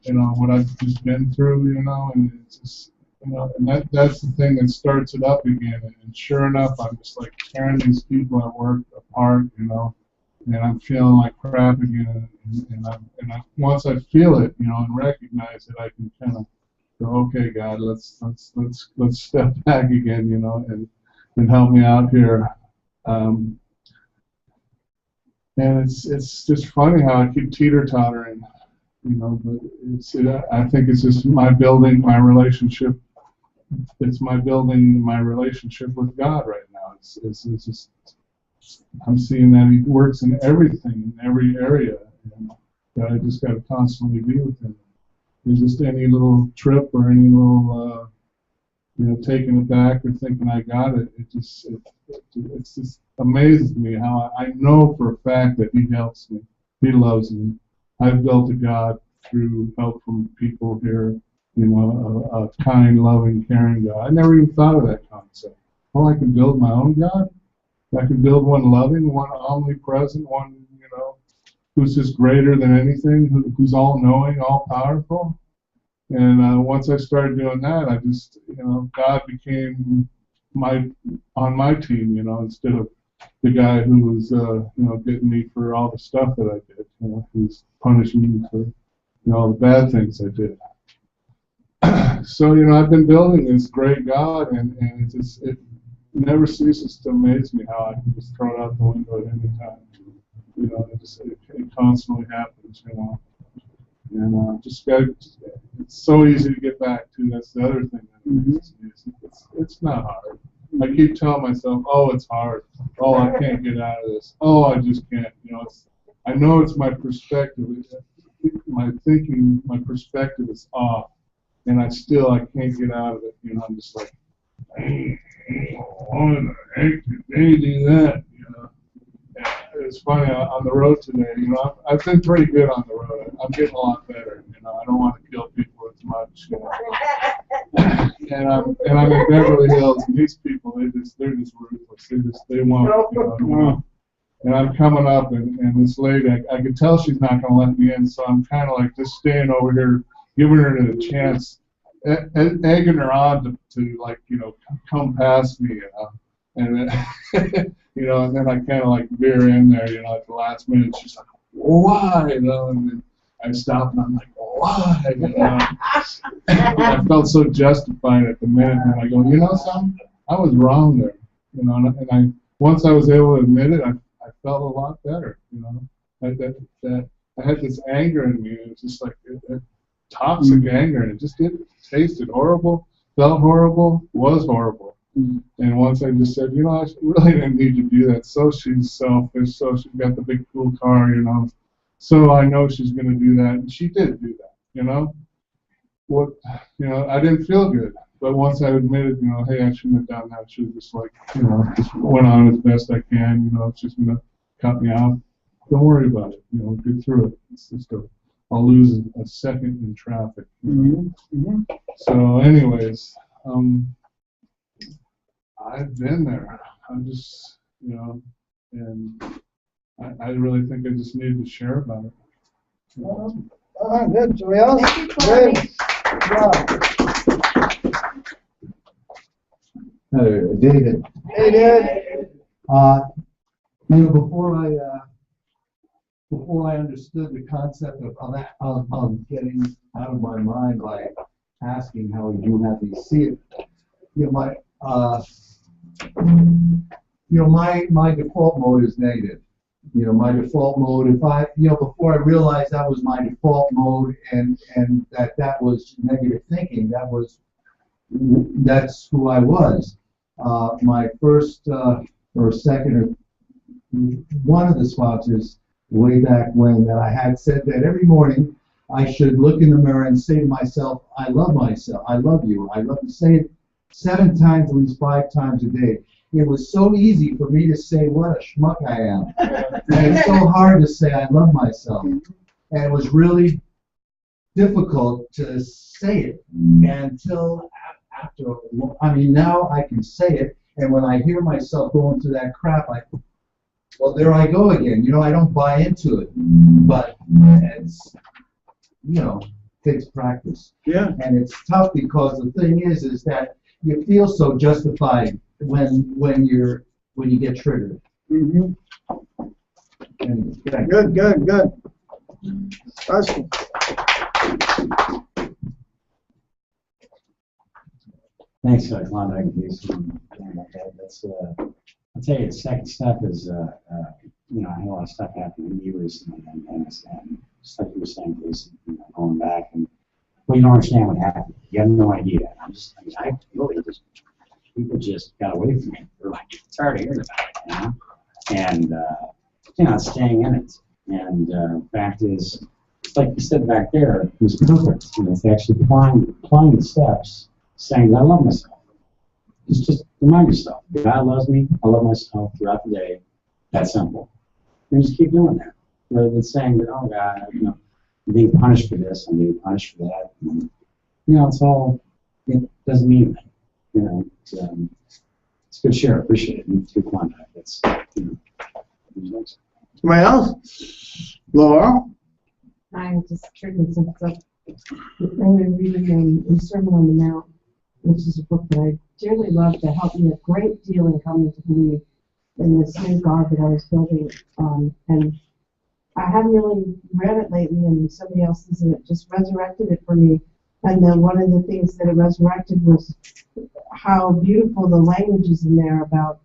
what I've just been through, and it's just, and that's the thing that starts it up again. And sure enough, I'm just tearing these people at work apart, and I'm feeling like crap again. And once I feel it, and recognize it, I can kind of go, okay, God, let's step back again, and help me out here. And it's just funny how I keep teeter-tottering, but I think it's just my relationship. It's my building my relationship with God right now. It's just, I'm seeing that He works in everything, in every area, that I just got to constantly be with Him. There's just any little trip or any little, taking it back or thinking I got it. It just amazes me how I know for a fact that He helps me. He loves me. I've built a God through help from people here. A kind, loving, caring God. I never even thought of that concept. Well, I can build my own God. I can build one loving, one omnipresent, one, who's just greater than anything, who's all-knowing, all-powerful. And once I started doing that, I just, God became on my team, instead of the guy who was, getting me for all the stuff that I did, who's punishing me for, all the bad things I did. So, I've been building this great God, and it never ceases to amaze me how I can just throw it out the window at any time. It constantly happens, And it's so easy to get back to. That's the other thing that amazes me. It's not hard. I keep telling myself, oh, it's hard. Oh, I can't get out of this. Oh, I just can't. I know it's my perspective. My thinking, my perspective is off. And I can't get out of it. I'm just like, hey, why the heck did they do that? It's funny, on the road today, I've been pretty good on the road. I'm getting a lot better. I don't want to kill people as much. And I'm in Beverly Hills, and these people, they're just ruthless. They want, And I'm coming up, and this lady, I could tell she's not going to let me in, so I'm kind of like just staying over here, giving her a chance, egging her on to like, you know, come past me, you know. And then, you know, and then I kind of like veer in there, you know, at the last minute. She's like, why, you know, and then I stop and I'm like, why, you know. I felt so justified at the minute, and I go, you know something, I was wrong there, you know, and once I was able to admit it, I felt a lot better, you know. That I had this anger in me. It was just like a toxic anger, and it just tasted horrible, felt horrible, was horrible. And once I just said, you know, I really didn't need to do that. So she's selfish. So she's got the big cool car, you know. So I know she's going to do that, and she did do that, you know. You know, I didn't feel good. But once I admitted, you know, hey, I shouldn't have done that. I should have just, like, you know, just went on as best I can. You know, it's just going to cut me off. Don't worry about it. You know, get through it. It's just I'll lose a second in traffic. You know? Mm-hmm. So, anyways, I've been there. I'm just, you know, and I really think I just needed to share about it. All right, good. Somebody else? Thank you, Corey. Good job. David. Hey, Dad. You know, before I understood the concept of getting out of my mind by asking how you have me see it, you know, my default mode is negative. You know, my default mode, before I realized that was my default mode and that was negative thinking, that's who I was. My first or second or one of the sponsors way back when that I had said that every morning I should look in the mirror and say to myself, I love myself, I love you, I love you. Say it 7 times, at least 5 times a day. It was so easy for me to say what a schmuck I am. And it's so hard to say I love myself. And it was really difficult to say it until after, I mean, now I can say it, and when I hear myself going through that crap, well, there I go again. You know, I don't buy into it, but it's, you know, takes practice. Yeah. And it's tough because the thing is that you feel so justified when you get triggered. Mm-hmm. And, yeah. Good. Awesome. Thanks, Klondike Abuse. That's, I'll tell you, the second step is, you know, I had a lot of stuff happen to me recently, and just like you were saying, Casey, you know, going back, and well, you don't understand what happened. You have no idea. I really just, people just got away from me. They're like, it's hard to hear about it, you know? And, you know, staying in it. And the fact is, like you said back there, it was perfect. You know, it's actually applying the steps, saying, I love myself. Just remind yourself, God loves me, I love myself throughout the day. That's simple. And just keep doing that. Rather than saying that, oh God, you know, I'm being punished for this, I'm being punished for that. And, you know, it doesn't mean anything. You know, it's good share, appreciate it. And through Klondike, that's, you know. Somebody else? Laura? I just triggered some stuff. I'm reading a Sermon on the Mount, which is a book that I dearly love that helped me a great deal in coming to believe in this new God that I was building. And I haven't really read it lately, and somebody else is in it, just resurrected it for me. And then one of the things that it resurrected was how beautiful the language is in there about,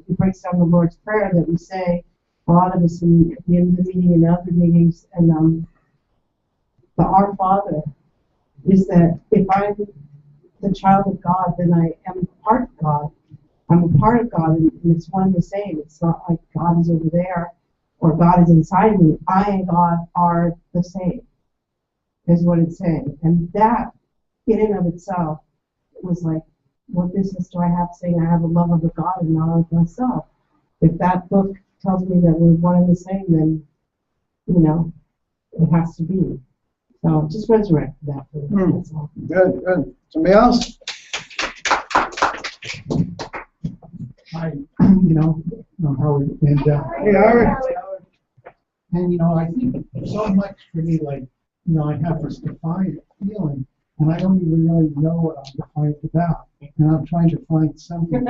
it breaks down the Lord's Prayer that we say, a lot of us at the end of the meeting and other meetings, and the Our Father is that if I'm the child of God, then I am part of God. I'm a part of God, and it's one and the same. It's not like God is over there or God is inside me. I and God are the same, is what it's saying. And that, in and of itself, was like, what business do I have saying I have a love of a God and not of myself? If that book tells me that we're one and the same, then, you know, it has to be. So just resurrect that for me. That's all. Good. Somebody else? Hi, you know, I'm Howard, and, Hey, Howard. and, you know, I think so much for me, like, you know, I have this defiant feeling, and I don't even really know what I'm defiant about, and I'm trying to find something.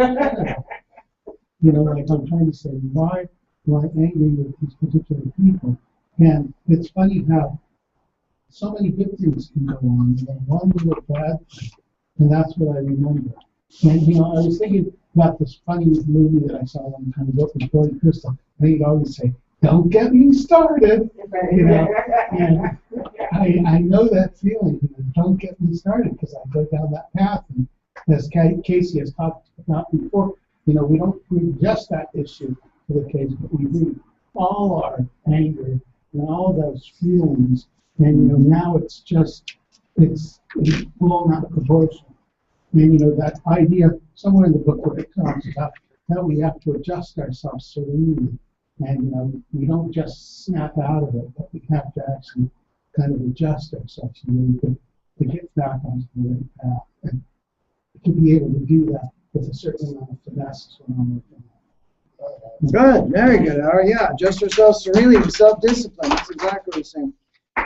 You know, like I'm trying to say, why am I angry with these particular people? And it's funny how so many good things can go on, and then one little bad thing, and that's what I remember. And, you know, I was thinking about this funny movie that I saw one time ago with Billy Crystal, and he'd always say, "Don't get me started," you know, and I know that feeling, you know, don't get me started, because I go down that path, and as Casey has talked about before, you know, we don't bring just that issue to the case, but we bring all our anger and all those feelings, and, you know, now it's blown out of proportion. And, you know, that idea, somewhere in the book where it talks about that we have to adjust ourselves serenely. And, you know, we don't just snap out of it, but we have to actually kind of adjust ourselves to get back onto the right path. And to be able to do that with a certain amount of finesse is what I'm looking at. Good, very good, Howard. Yeah, adjust ourselves serenely with self-discipline. That's exactly what he's saying.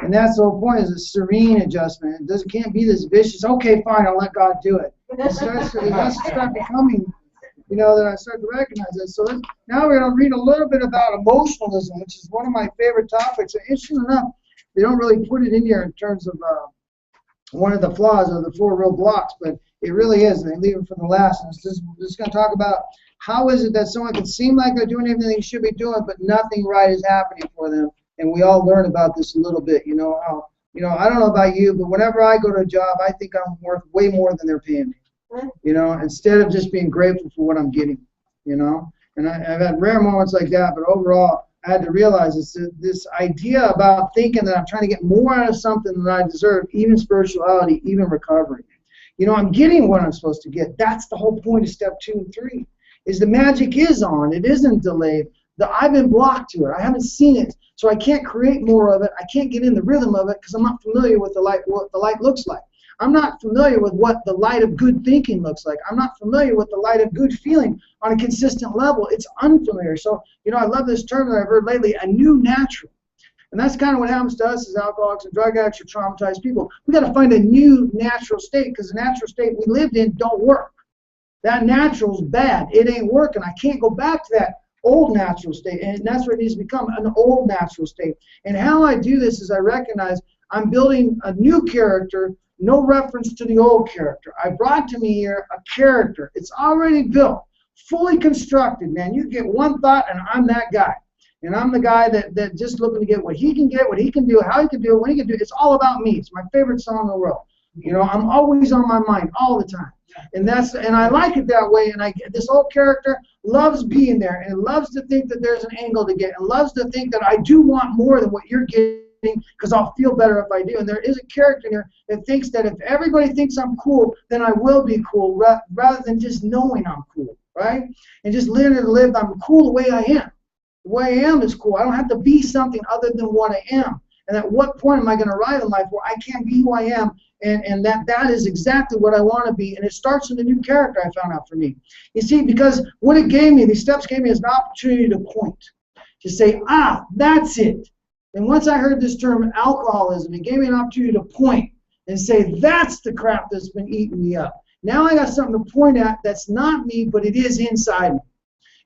And that's the whole point, is a serene adjustment. It can't be this vicious, okay, fine, I'll let God do it. It has to start becoming, you know, that I start to recognize it. So now we're going to read a little bit about emotionalism, which is one of my favorite topics. And interesting enough, they don't really put it in here in terms of one of the flaws of the 4 real blocks, but it really is. And they leave it for the last. And we're just going to talk about how is it that someone can seem like they're doing everything they should be doing, but nothing right is happening for them. And we all learn about this a little bit, you know, how, you know, I don't know about you, but whenever I go to a job, I think I'm worth way more than they're paying me, you know, instead of just being grateful for what I'm getting, you know. And I've had rare moments like that, but overall, I had to realize this idea about thinking that I'm trying to get more out of something than I deserve, even spirituality, even recovery. You know, I'm getting what I'm supposed to get. That's the whole point of step 2 and 3, is the magic is on. It isn't delayed. I've been blocked to it. I haven't seen it, so I can't create more of it. I can't get in the rhythm of it because I'm not familiar with what the light looks like. I'm not familiar with what the light of good thinking looks like. I'm not familiar with the light of good feeling on a consistent level. It's unfamiliar. So, you know, I love this term that I've heard lately, a new natural. And that's kind of what happens to us as alcoholics and drug addicts or traumatized people. We got to find a new natural state, because the natural state we lived in don't work. That natural's bad. It ain't working. I can't go back to that old natural state, and that's what it needs to become, an old natural state. And how I do this is I recognize I'm building a new character, no reference to the old character. I brought to me here a character. It's already built, fully constructed, man. You get one thought, and I'm that guy. And I'm the guy that just looking to get what he can get, what he can do, how he can do it, when he can do it. It's all about me. It's my favorite song in the world. You know, I'm always on my mind all the time. And I like it that way. And this whole character loves being there, and loves to think that there's an angle to get, and loves to think that I do want more than what you're getting, because I'll feel better if I do. And there is a character in here that thinks that if everybody thinks I'm cool, then I will be cool, rather than just knowing I'm cool, right? And just learning to live, I'm cool the way I am. The way I am is cool. I don't have to be something other than what I am. And at what point am I going to arrive in life where I can't be who I am, and that is exactly what I want to be? And it starts in the new character I found out for me. You see, because what it gave me, these steps gave me, is an opportunity to point, to say, that's it. And once I heard this term alcoholism, it gave me an opportunity to point and say, that's the crap that's been eating me up. Now I got something to point at that's not me, but it is inside me.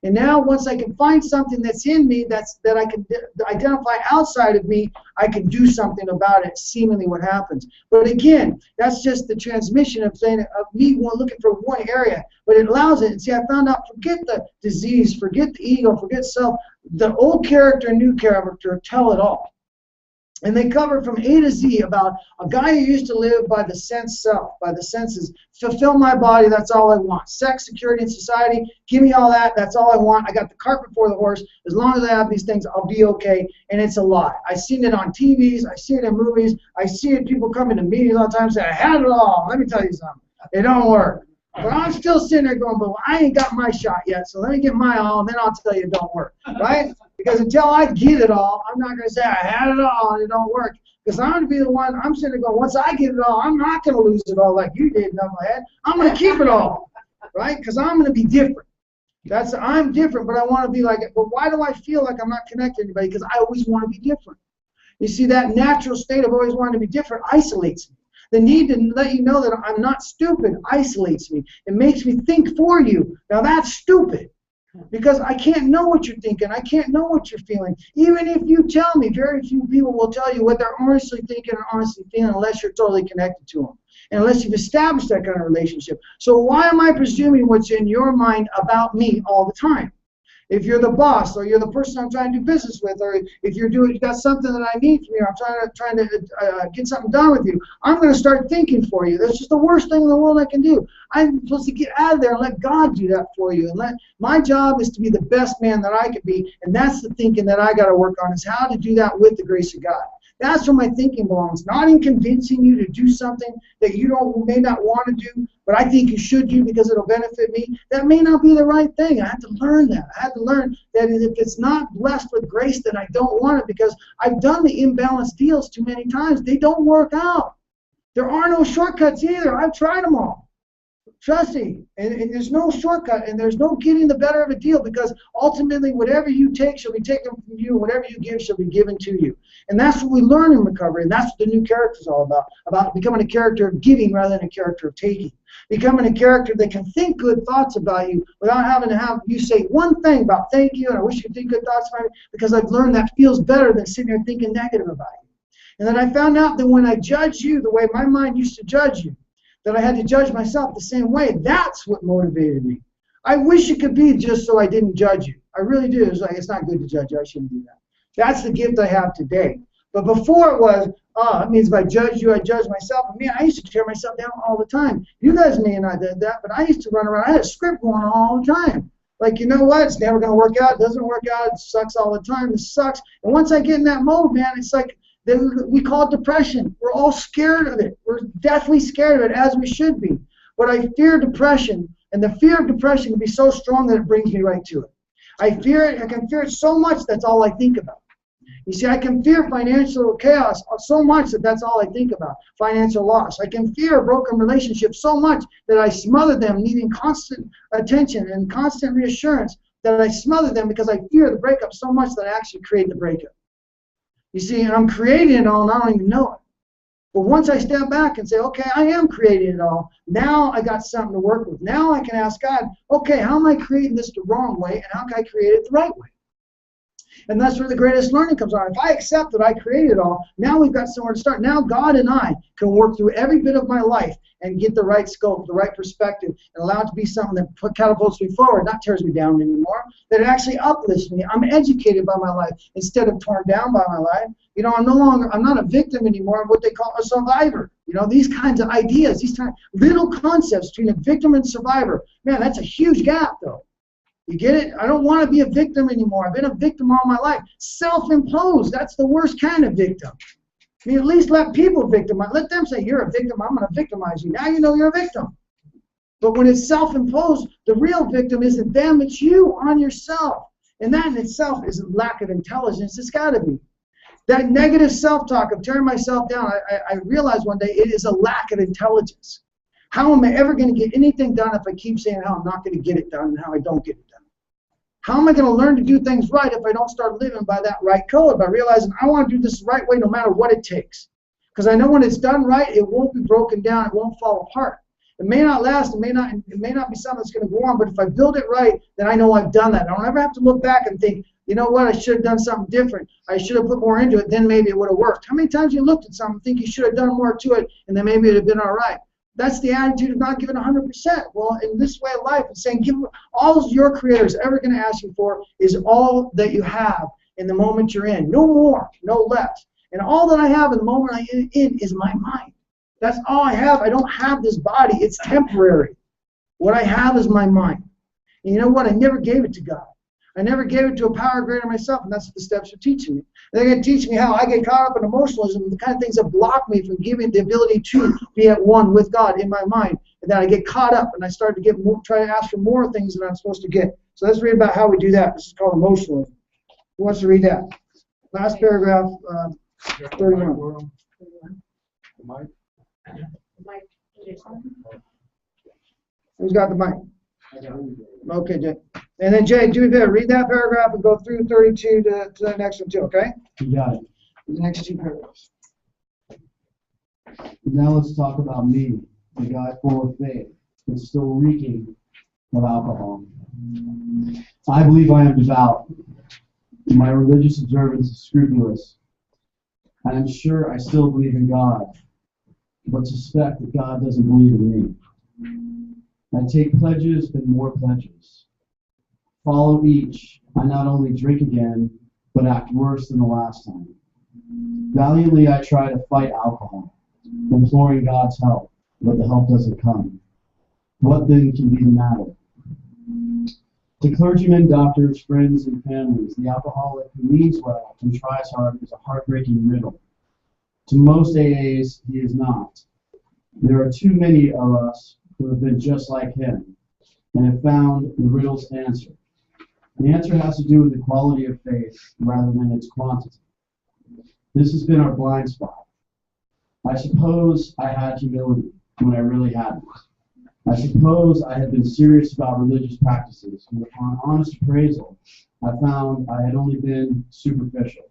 And now once I can find something that's in me that I can identify outside of me, I can do something about it, seemingly what happens. But again, that's just the transmission of me looking for one area. But it allows it. And see, I found out, forget the disease, forget the ego, forget self. The old character and new character tell it all. And they cover from A to Z about a guy who used to live by the sense self, by the senses. Fulfill my body, that's all I want. Sex, security, and society, give me all that, that's all I want. I got the cart before the horse. As long as I have these things, I'll be okay. And it's a lie. I've seen it on TVs, I see it in movies, I see it, people come into meetings all the time and say, I had it all. Let me tell you something. It don't work. But I'm still sitting there going, but I ain't got my shot yet, so let me get my all, and then I'll tell you it don't work, right? Because until I get it all, I'm not going to say I had it all and it don't work. Because I'm going to be the one, I'm sitting there going, once I get it all, I'm not going to lose it all like you did, knucklehead. I'm going to keep it all, right? Because I'm going to be different. I'm different, but I want to be like it. But why do I feel like I'm not connected to anybody? Because I always want to be different. You see, that natural state of always wanting to be different isolates me. The need to let you know that I'm not stupid isolates me. It makes me think for you. Now that's stupid. Because I can't know what you're thinking. I can't know what you're feeling. Even if you tell me, very few people will tell you what they're honestly thinking or honestly feeling unless you're totally connected to them. And unless you've established that kind of relationship. So why am I presuming what's in your mind about me all the time? If you're the boss, or you're the person I'm trying to do business with, or if you got something that I need from you, I'm trying to get something done with you, I'm going to start thinking for you. That's just the worst thing in the world I can do. I'm supposed to get out of there and let God do that for you. And my job is to be the best man that I can be, and that's the thinking that I got to work on, is how to do that with the grace of God. That's where my thinking belongs, not in convincing you to do something that you may not want to do, but I think you should do because it'll benefit me. That may not be the right thing. I had to learn that. I had to learn that if it's not blessed with grace, then I don't want it, because I've done the imbalanced deals too many times. They don't work out. There are no shortcuts either. I've tried them all. Trust me, and there's no shortcut, and there's no getting the better of a deal, because ultimately whatever you take shall be taken from you, whatever you give shall be given to you. And that's what we learn in recovery, and that's what the new character is all about becoming a character of giving rather than a character of taking. Becoming a character that can think good thoughts about you without having to have you say one thing about thank you, and I wish you could think good thoughts about me, because I've learned that feels better than sitting there thinking negative about you. And then I found out that when I judge you the way my mind used to judge you, that I had to judge myself the same way. That's what motivated me. I wish it could be just so I didn't judge you. I really do. It's like, it's not good to judge you. I shouldn't do that. That's the gift I have today. But before it was, it means if I judge you, I judge myself. And man, I used to tear myself down all the time. You guys may not did that, but I used to run around. I had a script going on all the time. Like, you know what? It's never going to work out. It doesn't work out. It sucks all the time. It sucks. And once I get in that mode, man, it's like, we call it depression. We're all scared of it. We're deathly scared of it, as we should be. But I fear depression, and the fear of depression can be so strong that it brings me right to it. I fear it. I can fear it so much that's all I think about. You see, I can fear financial chaos so much that that's all I think about, financial loss. I can fear a broken relationship so much that I smother them, needing constant attention and constant reassurance, that I smother them because I fear the breakup so much that I actually create the breakup. You see, and I'm creating it all and I don't even know it. But once I step back and say, okay, I am creating it all, now I got something to work with. Now I can ask God, okay, how am I creating this the wrong way, and how can I create it the right way? And that's where the greatest learning comes on. If I accept that I created it all, now we've got somewhere to start. Now God and I can work through every bit of my life and get the right scope, the right perspective, and allow it to be something that catapults me forward, not tears me down anymore, that it actually uplifts me. I'm educated by my life instead of torn down by my life. You know, I'm not a victim anymore. I'm what they call a survivor. You know, these kinds of ideas, these kind of little concepts between a victim and survivor. Man, that's a huge gap, though. You get it? I don't want to be a victim anymore. I've been a victim all my life. Self-imposed, that's the worst kind of victim. I mean, at least let people victimize. Let them say, you're a victim, I'm going to victimize you. Now you know you're a victim. But when it's self-imposed, the real victim isn't them, it's you on yourself. And that in itself is a lack of intelligence. It's got to be. That negative self-talk of tearing myself down, I realized one day it is a lack of intelligence. How am I ever going to get anything done if I keep saying how I'm not going to get it done and how I don't get it done? How am I going to learn to do things right if I don't start living by that right code, by realizing I want to do this the right way no matter what it takes? Because I know when it's done right, it won't be broken down, it won't fall apart. It may not last, it may not be something that's going to go on, but if I build it right, then I know I've done that. I don't ever have to look back and think, you know what, I should have done something different. I should have put more into it, then maybe it would have worked. How many times you looked at something and think you should have done more to it, and then maybe it would have been all right? That's the attitude of not giving 100%. Well, in this way of life, it's saying give all your creator is ever going to ask you for is all that you have in the moment you're in. No more, no less. And all that I have in the moment I'm in is my mind. That's all I have. I don't have this body. It's temporary. What I have is my mind. And you know what? I never gave it to God. I never gave it to a power greater than myself, and that's what the steps are teaching me. They're going to teach me how I get caught up in emotionalism, the kind of things that block me from giving the ability to be at one with God in my mind. And then I get caught up, and I start to get more, try to ask for more things than I'm supposed to get. So let's read about how we do that. This is called emotionalism. Who wants to read that? Last paragraph, 31. Mike? Who's got the mic? Okay, Jay. And then Jay, do me a favor, read that paragraph and go through 32 to the next one too, okay? You got it. The next two paragraphs. Now let's talk about me, the guy full of faith, but still reeking of alcohol. I believe I am devout. My religious observance is scrupulous. I am sure I still believe in God, but suspect that God doesn't believe in me. I take pledges and more pledges. Follow each, I not only drink again, but act worse than the last time. Valiantly I try to fight alcohol, imploring God's help, but the help doesn't come. What then can be the matter? To clergymen, doctors, friends, and families, the alcoholic who means well and tries hard is a heartbreaking riddle. To most AAs, he is not. There are too many of us who have been just like him and have found the riddle's answer. The answer has to do with the quality of faith rather than its quantity. This has been our blind spot. I suppose I had humility when I really hadn't. I suppose I had been serious about religious practices, and upon honest appraisal, I found I had only been superficial.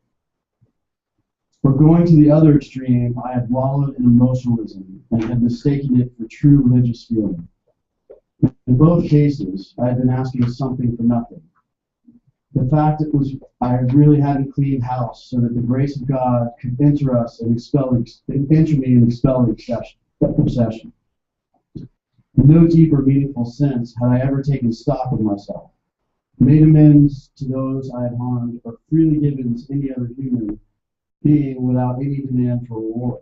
For going to the other extreme, I had wallowed in emotionalism and had mistaken it for true religious feeling. In both cases, I had been asking something for nothing. The fact it was I really hadn't cleaned house so that the grace of God could enter us and enter me and expel the obsession. In no deeper, meaningful sense had I ever taken stock of myself, made amends to those I had harmed, or freely given to any other human being without any demand for reward.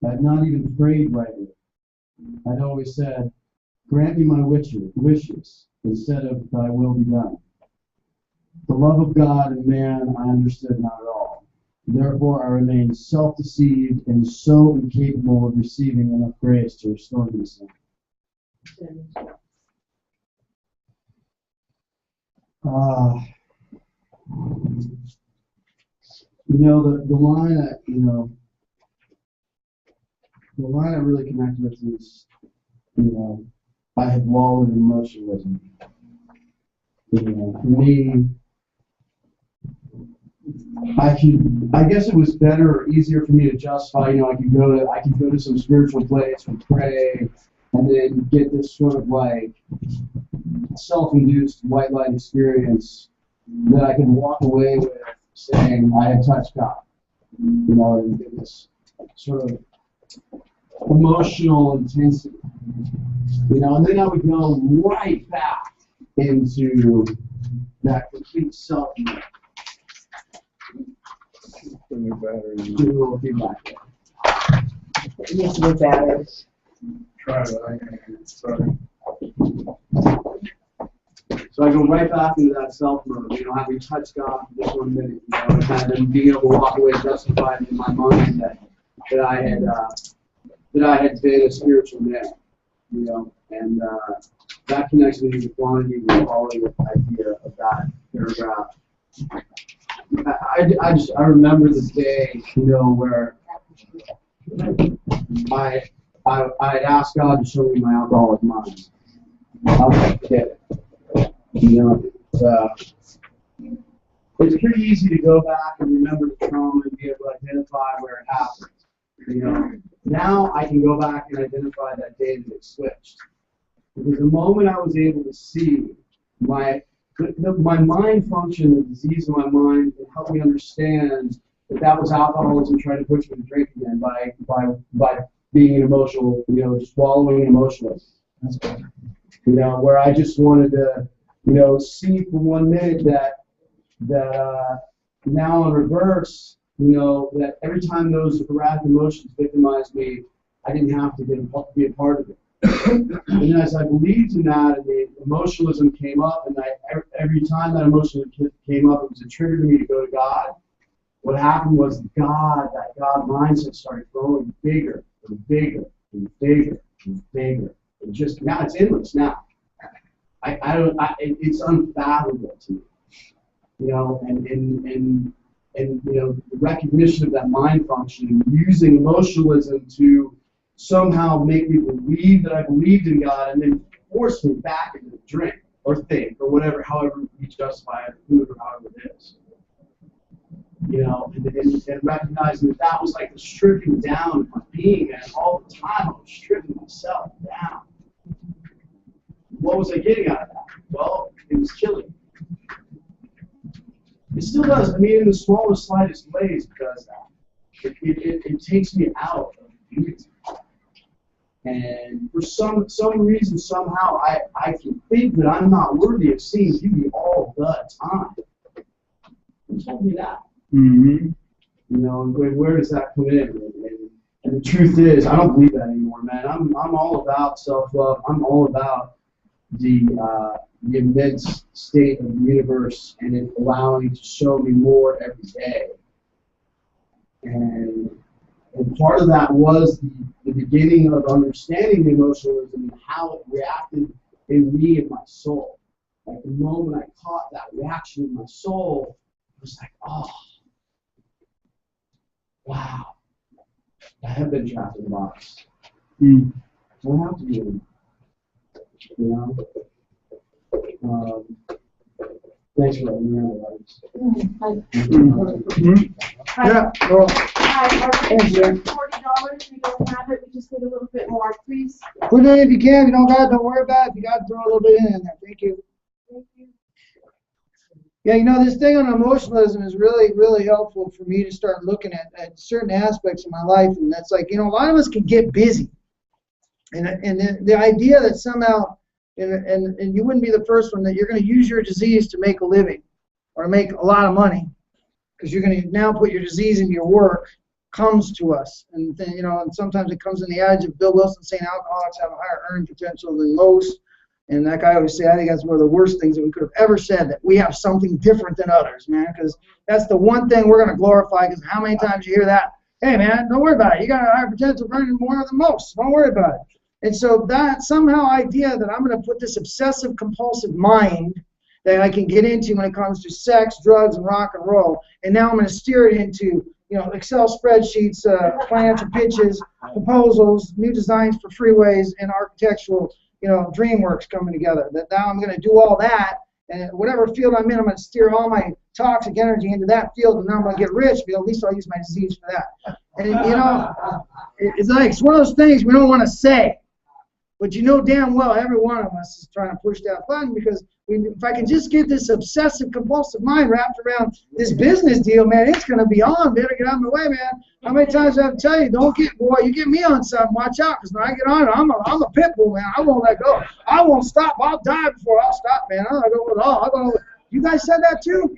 I had not even prayed rightly. I'd always said, "Grant me my wishes," instead of "Thy will be done." The love of God and man I understood not at all. Therefore I remained self-deceived and so incapable of receiving enough grace to restore me to sin. The line that, the line I really connect with is, I had wallowed in emotionalism. For me, I guess it was better or easier for me to justify, I could go to some spiritual place and pray and then get this sort of like self-induced white light experience that I can walk away with saying I had touched God, and get this sort of emotional intensity, and then I would go right back into that complete self. Yes, with batteries. Try it. Sorry. So I go right back into that self mode, having touched God for just 1 minute, and then being able to walk away justified in my mind that I had been a spiritual man, and that connects me to the quantity and the quality of the idea of that paragraph. I remember the day, where I had asked God to show me my alcoholic mind. I was a kid. It's pretty easy to go back and remember the trauma and be able to identify where it happened. Now I can go back and identify that day that it switched. Because the moment I was able to see my mind function, the disease of my mind, and help me understand that was alcoholism trying to push me to drink again by being an emotional, just wallowing in emotionalism. That's better. Where I just wanted to, see for 1 minute that now in reverse, that every time those erratic emotions victimized me, I didn't have to be a part of it. And then as I believed in that, and the emotionalism came up, and every time that emotionalism came up, it was a trigger to me to go to God. What happened was that God mindset started growing bigger and bigger and bigger and bigger. And just now it's endless now. It's unfathomable to me. And the recognition of that mind function and using emotionalism to somehow make me believe that I believed in God and then force me back into the drink or think or whatever, however we justify it, food or however it is. You know, and recognizing that that was like the stripping down of my being, and all the time I was stripping myself down. What was I getting out of that? Well, it was killing me. It still does. I mean, in the smallest, slightest ways, it does that. It takes me out of the beauty. And for some reason, somehow, I can think that I'm not worthy of seeing beauty all the time. Who told me that? Mm-hmm. You know, and where does that come in? And the truth is, I don't believe that anymore, man. I'm all about self-love. I'm all about the immense state of the universe and it allowing to show me more every day. And part of that was the beginning of understanding the emotionalism and how it reacted in me and my soul. Like the moment I caught that reaction in my soul, it was like, oh, wow, I have been trapped in a box. I don't have to be in it. You know? Thanks for letting me know. Yeah, well, Hi, our Thanks, rate Jen. is $40. We don't have it. We just need a little bit more, please. put it in if you can. If you don't got it, don't worry about it. If you got to throw a little bit in there. Thank you. Thank you. Yeah, you know, this thing on emotionalism is really, really helpful for me to start looking at certain aspects of my life. And that's like, you know, a lot of us can get busy. And the idea that somehow, and you wouldn't be the first one, that you're going to use your disease to make a living or to make a lot of money because you're going to now put your disease in your work comes to us. And then, you know, and sometimes it comes in the adage of Bill Wilson saying alcoholics have a higher earning potential than most. And that guy always say, I think that's one of the worst things that we could have ever said, that we have something different than others, man, because that's the one thing we're going to glorify, because how many times you hear that? Hey, man, don't worry about it. You got a higher potential for earning more than most. Don't worry about it. And so that somehow idea that I'm going to put this obsessive compulsive mind that I can get into when it comes to sex, drugs, and rock and roll, and now I'm going to steer it into, you know, Excel spreadsheets, financial pitches, proposals, new designs for freeways, and architectural, you know, DreamWorks coming together. That now I'm going to do all that, and whatever field I'm in, I'm going to steer all my toxic energy into that field, and now I'm going to get rich, but at least I'll use my disease for that. And, you know, it's like, it's one of those things we don't want to say, but you know damn well every one of us is trying to push that button, because if I can just get this obsessive compulsive mind wrapped around this business deal, man, it's going to be on. Better get out of my way, man. How many times do I have to tell you, don't get, boy, you get me on something, watch out, because when I get on it, I'm a pit bull, man. I won't let go. I won't stop. I'll die before I'll stop, man. I'll go with all. I'll go with, you guys said that too?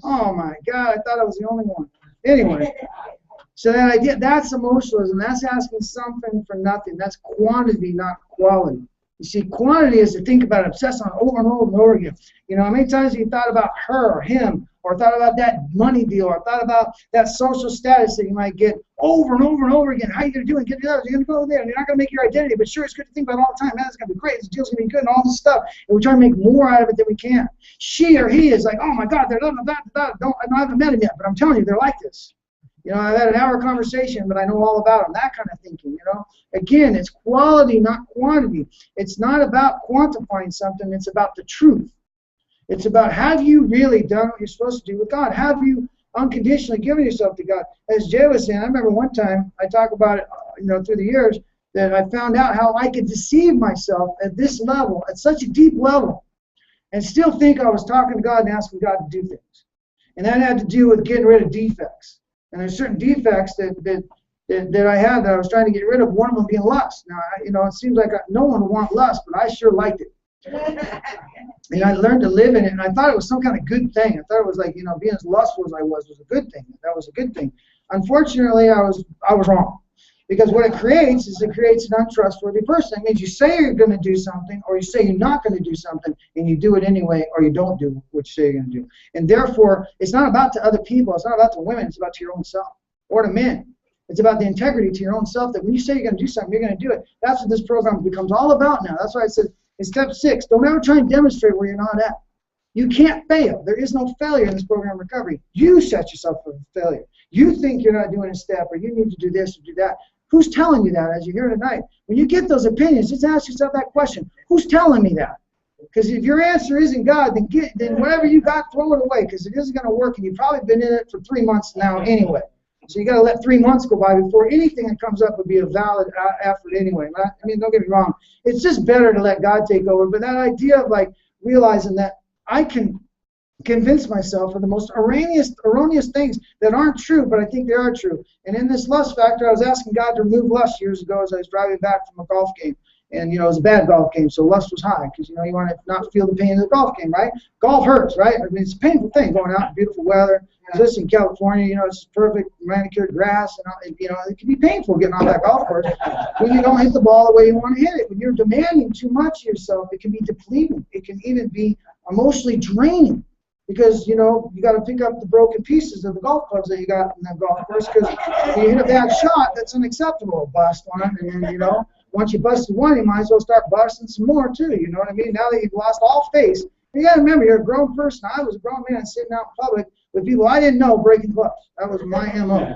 Oh my God, I thought I was the only one. Anyway, so that idea, that's emotionalism. That's asking something for nothing. That's quantity, not quality. You see, quantity is to think about it, obsess on it over and over and over again. You know, how many times have you thought about her or him, or thought about that money deal, or thought about that social status that you might get over and over and over again? How are you going to do it? Get the others. You're going to go there, and you're not going to make your identity, but sure, it's good to think about all the time. Man, it's going to be great. This deal's going to be good, and all this stuff. And we try to make more out of it than we can. She or he is like, oh my God, they're I haven't met him yet, but I'm telling you, they're like this. You know, I've had an hour conversation, but I know all about them. That kind of thinking, you know. Again, it's quality, not quantity. It's not about quantifying something. It's about the truth. It's about, have you really done what you're supposed to do with God? Have you unconditionally given yourself to God? As Jay was saying, I remember one time, I talk about it, you know, through the years, that I found out how I could deceive myself at this level, at such a deep level, and still think I was talking to God and asking God to do things. And that had to do with getting rid of defects. And there's certain defects that I had that I was trying to get rid of, one of them being lust. Now, you know, it seems like no one would want lust, but I sure liked it. And I learned to live in it, and I thought it was some kind of good thing. I thought it was like, you know, being as lustful as I was a good thing. That was a good thing. Unfortunately, I was wrong. Because what it creates is it creates an untrustworthy person. It means you say you're going to do something, or you say you're not going to do something, and you do it anyway, or you don't do what you say you're going to do. And therefore, it's not about to other people. It's not about to women. It's about to your own self, or to men. It's about the integrity to your own self, that when you say you're going to do something, you're going to do it. That's what this program becomes all about now. That's why I said in step 6, don't ever try and demonstrate where you're not at. You can't fail. There is no failure in this program recovery. You set yourself for failure. You think you're not doing a step, or you need to do this or do that. Who's telling you that as you're here tonight? When you get those opinions, just ask yourself that question. Who's telling me that? Because if your answer isn't God, then whatever you got, throw it away, because it isn't going to work, and you've probably been in it for 3 months now anyway. So you got to let 3 months go by before anything that comes up would be a valid effort anyway. I mean, don't get me wrong. It's just better to let God take over. But that idea of like realizing that I can convince myself of the most erroneous things that aren't true, but I think they are true. And in this lust factor, I was asking God to remove lust years ago as I was driving back from a golf game. And, you know, it was a bad golf game, so lust was high because, you know, you want to not feel the pain of the golf game, right? Golf hurts, right? I mean, it's a painful thing going out in beautiful weather. Just in California, you know, it's perfect manicured grass, and, you know, it can be painful getting on that golf course when you don't hit the ball the way you want to hit it. When you're demanding too much of yourself, it can be depleting. It can even be emotionally draining because, you know, you got to pick up the broken pieces of the golf clubs that you got in that golf course because if you hit a bad shot, that's unacceptable. Bust one, and then, you know, once you busted one, you might as well start busting some more too. You know what I mean? Now that you've lost all face, you got to remember you're a grown person. I was a grown man sitting out in public with people I didn't know breaking clubs. That was my MO.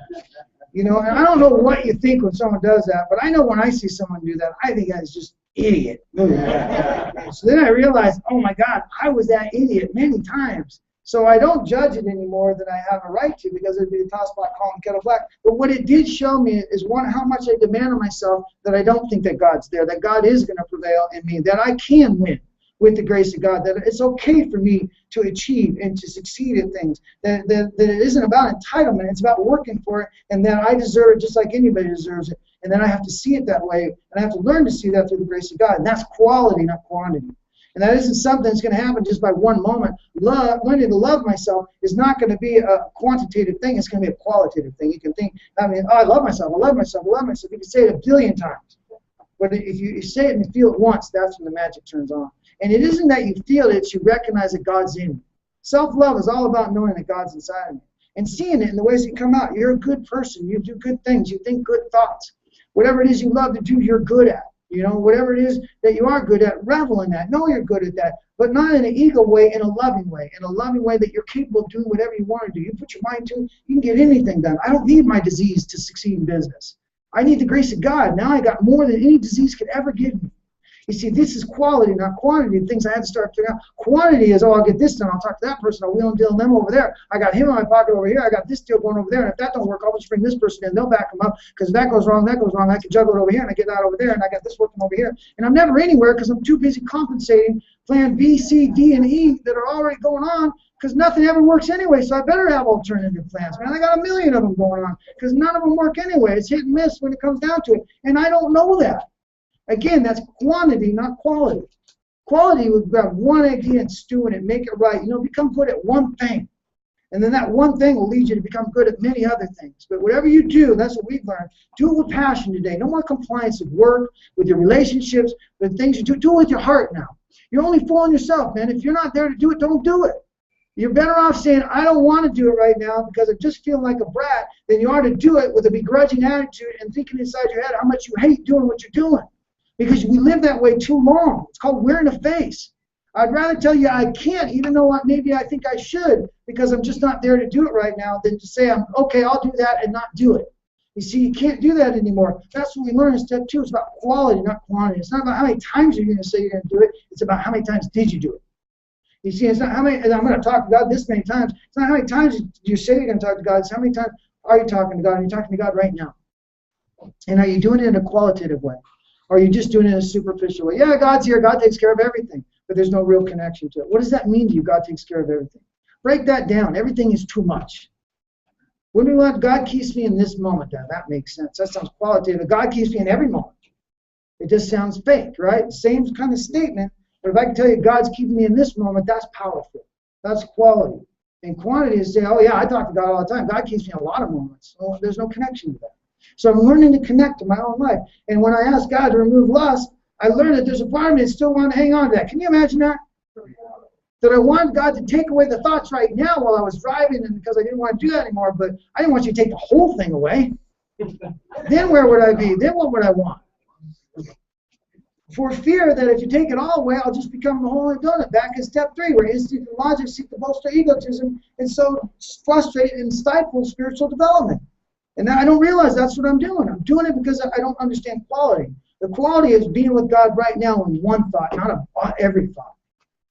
You know, and I don't know what you think when someone does that, but I know when I see someone do that, I think that's just idiot. So then I realized, oh my God, I was that idiot many times. So I don't judge it any more than I have a right to, because it'd be a toss pot calling kettle black. But what it did show me is, one, how much I demand of myself that I don't think that God's there, that God is going to prevail in me, that I can win with the grace of God, that it's okay for me to achieve and to succeed in things, that it isn't about entitlement, it's about working for it, and that I deserve it just like anybody deserves it. And then I have to see it that way, and I have to learn to see that through the grace of God. And that's quality, not quantity. And that isn't something that's going to happen just by one moment. Learning to love myself is not going to be a quantitative thing. It's going to be a qualitative thing. You can think, I mean, oh, I love myself, I love myself, I love myself. You can say it a billion times. But if you say it and you feel it once, that's when the magic turns on. And it isn't that you feel it, it's you recognize that God's in you. Self-love is all about knowing that God's inside of you and seeing it in the ways that come out. You're a good person. You do good things. You think good thoughts. Whatever it is you love to do, you're good at. You know, whatever it is that you are good at, revel in that. Know you're good at that, but not in an ego way, in a loving way. In a loving way that you're capable of doing whatever you want to do. You put your mind to it, you can get anything done. I don't need my disease to succeed in business. I need the grace of God. Now I got more than any disease could ever give me. You see, this is quality, not quantity. The things I had to start figuring out. Quantity is, oh, I'll get this done. I'll talk to that person. I'll wheel and deal them over there. I got him in my pocket over here. I got this deal going over there. And if that don't work, I'll just bring this person in. They'll back them up. Because if that goes wrong, I can juggle it over here, and I get that over there, and I got this working over here. And I'm never anywhere because I'm too busy compensating plan B, C, D, and E that are already going on, because nothing ever works anyway, so I better have alternative plans. Man, I got a million of them going on because none of them work anyway. It's hit and miss when it comes down to it. And I don't know that. Again, that's quantity, not quality. Quality would grab one idea and stew in it, make it right. You know, become good at one thing. And then that one thing will lead you to become good at many other things. But whatever you do, that's what we've learned. Do it with passion today. No more compliance with work, with your relationships, with things you do. Do it with your heart now. You're only fooling yourself, man. If you're not there to do it, don't do it. You're better off saying, I don't want to do it right now because I just feel like a brat, than you are to do it with a begrudging attitude and thinking inside your head how much you hate doing what you're doing. Because we live that way too long. It's called wearing a face. I'd rather tell you I can't, even though maybe I think I should, because I'm just not there to do it right now, than to say, I'm okay, I'll do that and not do it. You see, you can't do that anymore. That's what we learn in step 2. It's about quality, not quantity. It's not about how many times you're going to say you're going to do it. It's about how many times did you do it. You see, it's not how many, and I'm going to talk to God this many times. It's not how many times you say you're going to talk to God. It's how many times are you talking to God, and you're talking to God right now. And are you doing it in a qualitative way? Or are you just doing it in a superficial way? Yeah, God's here. God takes care of everything. But there's no real connection to it. What does that mean to you, God takes care of everything? Break that down. Everything is too much. When we want God keeps me in this moment, that makes sense. That sounds qualitative. God keeps me in every moment. It just sounds fake, right? Same kind of statement. But if I can tell you God's keeping me in this moment, that's powerful. That's quality. And quantity is say, oh yeah, I talk to God all the time. God keeps me in a lot of moments. So there's no connection to that. So I'm learning to connect to my own life. And when I ask God to remove lust, I learned that there's a part of me that still wanted to hang on to that. Can you imagine that? That I wanted God to take away the thoughts right now while I was driving, and because I didn't want to do that anymore, but I didn't want you to take the whole thing away. Then where would I be? Then what would I want? For fear that if you take it all away, I'll just become the whole donut. Back in step 3, where instinct and logic seek to bolster egotism and so frustrate and stifle spiritual development. And I don't realize that's what I'm doing. I'm doing it because I don't understand quality. The quality is being with God right now in one thought, not every thought.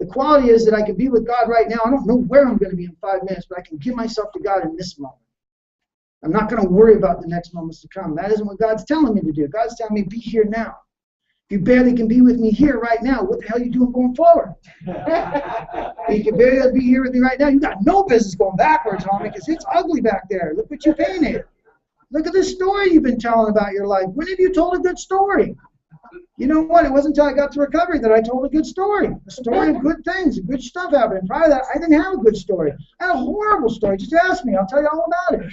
The quality is that I can be with God right now. I don't know where I'm going to be in 5 minutes, but I can give myself to God in this moment. I'm not going to worry about the next moments to come. That isn't what God's telling me to do. God's telling me, be here now. If you barely can be with me here right now, what the hell are you doing going forward? If you can barely be here with me right now, you got no business going backwards, homie, because it's ugly back there. Look what you painted. Look at the story you've been telling about your life. When have you told a good story? You know what? It wasn't until I got to recovery that I told a good story. A story of good things, good stuff happening. Prior to that, I didn't have a good story. I had a horrible story. Just ask me. I'll tell you all about it.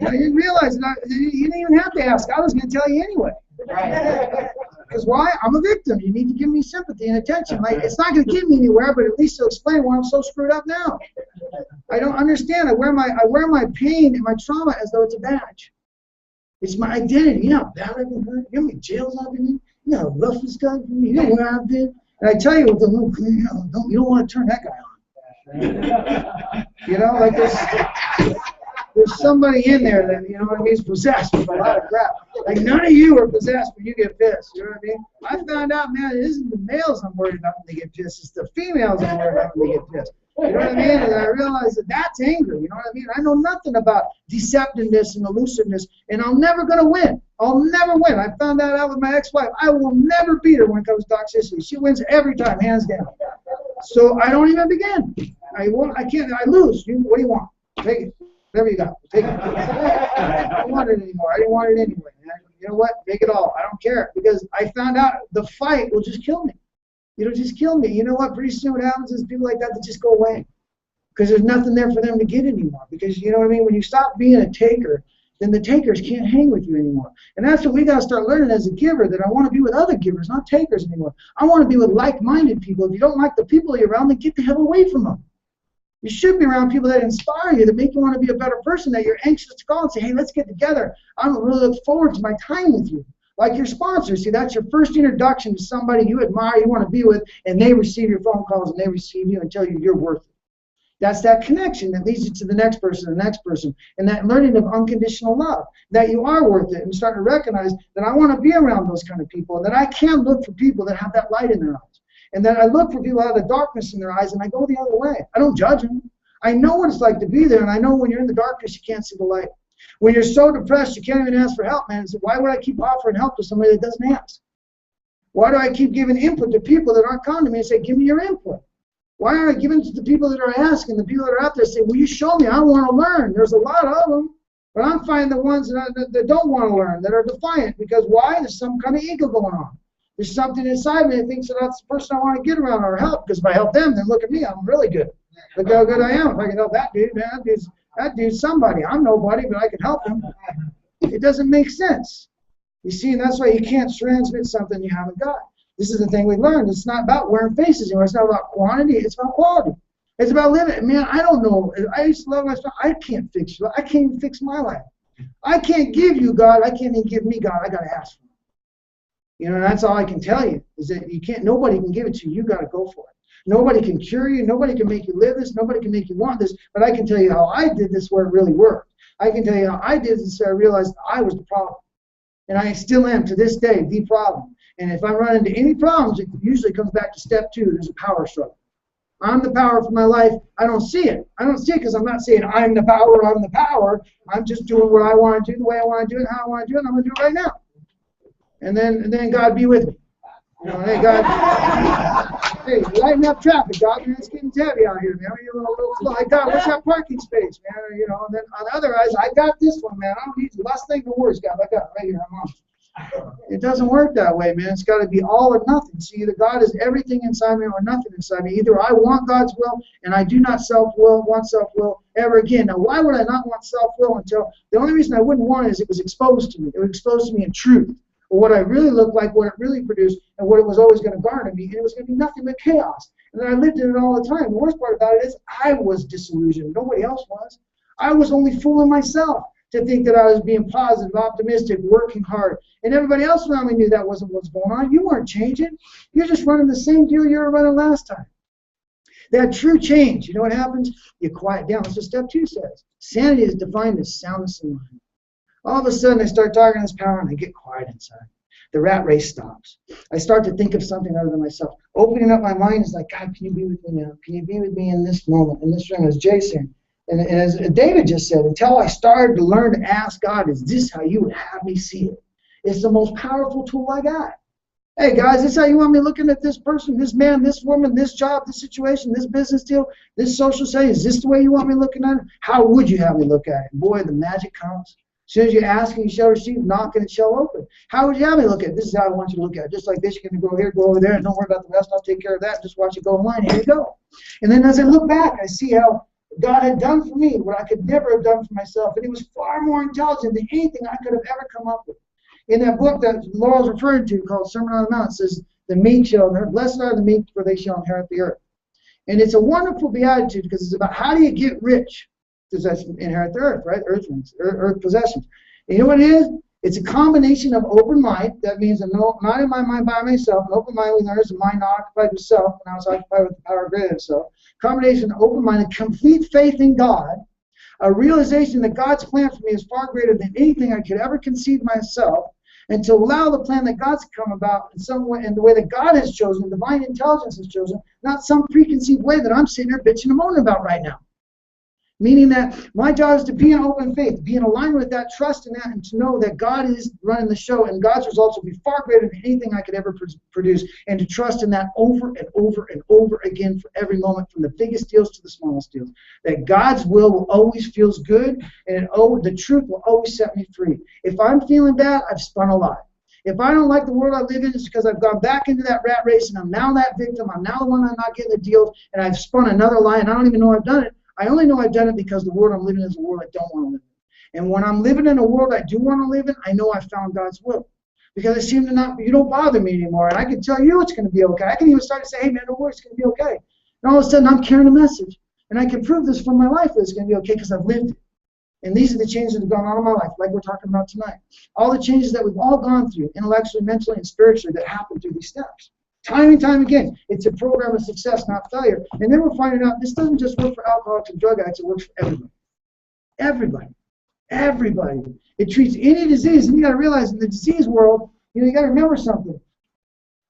I didn't realize that. You didn't even have to ask. I was going to tell you anyway. Because why? I'm a victim. You need to give me sympathy and attention. Like, it's not going to get me anywhere, but at least it'll explain why I'm so screwed up now. I don't understand. I wear my pain and my trauma as though it's a badge. It's my identity. You know how bad I've been hurt? You know how many jails I've been in? You know how rough it's gotten for me? You know where I've been? And I tell you with a little clear, you don't want to turn that guy on. You know, like there's somebody in there that, you know what I mean, is possessed with a lot of crap. Like, none of you are possessed when you get pissed. You know what I mean? I found out, man, it isn't the males I'm worried about when they get pissed. It's the females I'm worried about when they get pissed. You know what I mean? And I realized that that's anger. You know what I mean? I know nothing about deceptiveness and elusiveness, and I'm never going to win. I'll never win. I found that out with my ex-wife. I will never beat her when it comes to toxicity. She wins every time, hands down. So I don't even begin. I can't. I lose. What do you want? Take it. Whatever you got. Take it. I don't want it anymore. I didn't want it anyway. You know what? Take it all. I don't care. Because I found out the fight will just kill me. It'll just kill me. You know what? Pretty soon what happens is people like that just go away. Because there's nothing there for them to get anymore. Because, you know what I mean? When you stop being a taker, then the takers can't hang with you anymore. And that's what we got to start learning as a giver, that I want to be with other givers, not takers anymore. I want to be with like-minded people. If you don't like the people you're around, then get the hell away from them. You should be around people that inspire you, that make you want to be a better person, that you're anxious to call and say, hey, let's get together. I'm really looking forward to my time with you. Like your sponsor. See, that's your first introduction to somebody you admire, you want to be with, and they receive your phone calls and they receive you and tell you you're worth it. That's that connection that leads you to the next person, and that learning of unconditional love, that you are worth it, and start to recognize that I want to be around those kind of people, and that I can look for people that have that light in their eyes, and that I look for people that have the darkness in their eyes, and I go the other way. I don't judge them. I know what it's like to be there, and I know when you're in the darkness, you can't see the light. When you're so depressed, you can't even ask for help, man. So why would I keep offering help to somebody that doesn't ask? Why do I keep giving input to people that aren't coming to me and say, give me your input? Why aren't I giving it to the people that are asking, the people that are out there say, will you show me? I want to learn. There's a lot of them. But I'm finding the ones that don't want to learn, that are defiant. Because why? There's some kind of ego going on. There's something inside me that thinks that that's the person I want to get around or help. Because if I help them, then look at me. I'm really good. Look how good I am. If I can help that dude, man, that dude's somebody. I'm nobody, but I can help him. It doesn't make sense. You see, and that's why you can't transmit something you haven't got. This is the thing we learned. It's not about wearing faces anymore. It's not about quantity. It's about quality. It's about living. Man, I don't know. I used to love myself. I can't fix you. I can't even fix my life. I can't give you God. I can't even give me God. I got to ask for it. You know, and that's all I can tell you, is that you can't, nobody can give it to you. You got to go for it. Nobody can cure you. Nobody can make you live this. Nobody can make you want this. But I can tell you how I did this where it really worked. I can tell you how I did this where I realized I was the problem. And I still am, to this day, the problem. And if I run into any problems, it usually comes back to step 2. There's a power struggle. I'm the power for my life. I don't see it. I don't see it because I'm not saying I'm the power, I'm the power. I'm just doing what I want to do, the way I want to do it, how I want to do it, and I'm going to do it right now. And then God be with me. You know, hey, God, hey, lighten up traffic, God, man, it's getting heavy out here, man. You're a little slow. Hey, God, where's that parking space, man? You know, and then on the other eyes, I got this one, man. I don't need the last thing to worry, God. I got it right here. I'm on. It doesn't work that way, man. It's got to be all or nothing. See, either God is everything inside me or nothing inside me. Either I want God's will and I do not want self-will ever again. Now, why would I not want self-will until the only reason I wouldn't want it is it was exposed to me. It was exposed to me in truth. Or what I really looked like, what it really produced, and what it was always going to garner me, and it was going to be nothing but chaos. And then I lived in it all the time. The worst part about it is I was disillusioned. Nobody else was. I was only fooling myself to think that I was being positive, optimistic, working hard. And everybody else around me knew that wasn't what's going on. You weren't changing. You're just running the same deal you were running last time. That true change, you know what happens? You quiet down. That's what step 2 says. Sanity is defined as soundness of mind. All of a sudden, I start talking this power, and I get quiet inside. The rat race stops. I start to think of something other than myself. Opening up my mind is like, God, can you be with me now? Can you be with me in this moment, in this room? As Jay said, and as David just said, until I started to learn to ask God, is this how you would have me see it? It's the most powerful tool I got. Hey, guys, this is how you want me looking at this person, this man, this woman, this job, this situation, this business deal, this social setting? Is this the way you want me looking at it? How would you have me look at it? Boy, the magic comes. As soon as you ask and you shall receive, knock and it shall open. How would you have me look at it? This is how I want you to look at it. Just like this, you're going to go here, go over there, and don't worry about the rest. I'll take care of that. Just watch it go in line. Here you go. And then as I look back, I see how God had done for me what I could never have done for myself. And it was far more intelligent than anything I could have ever come up with. In that book that Laurel's referred to called Sermon on the Mount, it says, the meek shall inherit, blessed are the meek, for they shall inherit the earth. And it's a wonderful beatitude because it's about how do you get rich? Because that's inherit the earth, right? Earth possessions. And you know what it is? It's a combination of open mind. That means not in my mind by myself. An open mind with others, a mind not occupied with self, and I was occupied with the power of greater than self. Combination of open mind and complete faith in God. A realization that God's plan for me is far greater than anything I could ever conceive myself. And to allow the plan that God's come about in some way, in the way that God has chosen, divine intelligence has chosen, not some preconceived way that I'm sitting here bitching and moaning about right now. Meaning that my job is to be in open faith, be in alignment with that, trust in that, and to know that God is running the show, and God's results will be far greater than anything I could ever produce, and to trust in that over and over and over again for every moment, from the biggest deals to the smallest deals. That God's will always feels good, and the truth will always set me free. If I'm feeling bad, I've spun a lie. If I don't like the world I live in, it's because I've gone back into that rat race, and I'm now that victim. I'm now the one that's not getting the deals, and I've spun another lie, and I don't even know I've done it. I only know I've done it because the world I'm living in is a world I don't want to live in. And when I'm living in a world I do want to live in, I know I found God's will. Because I seem to not, you don't bother me anymore, and I can tell you it's going to be okay. I can even start to say, hey man, don't worry, it's going to be okay. And all of a sudden I'm carrying a message. And I can prove this from my life that it's going to be okay because I've lived it. And these are the changes that have gone on in my life, like we're talking about tonight. All the changes that we've all gone through, intellectually, mentally, and spiritually, that happen through these steps. Time and time again, it's a program of success, not failure. And then we're finding out this doesn't just work for alcoholics and drug addicts, it works for everybody. Everybody. Everybody. It treats any disease, and you got to realize in the disease world, you got to remember something.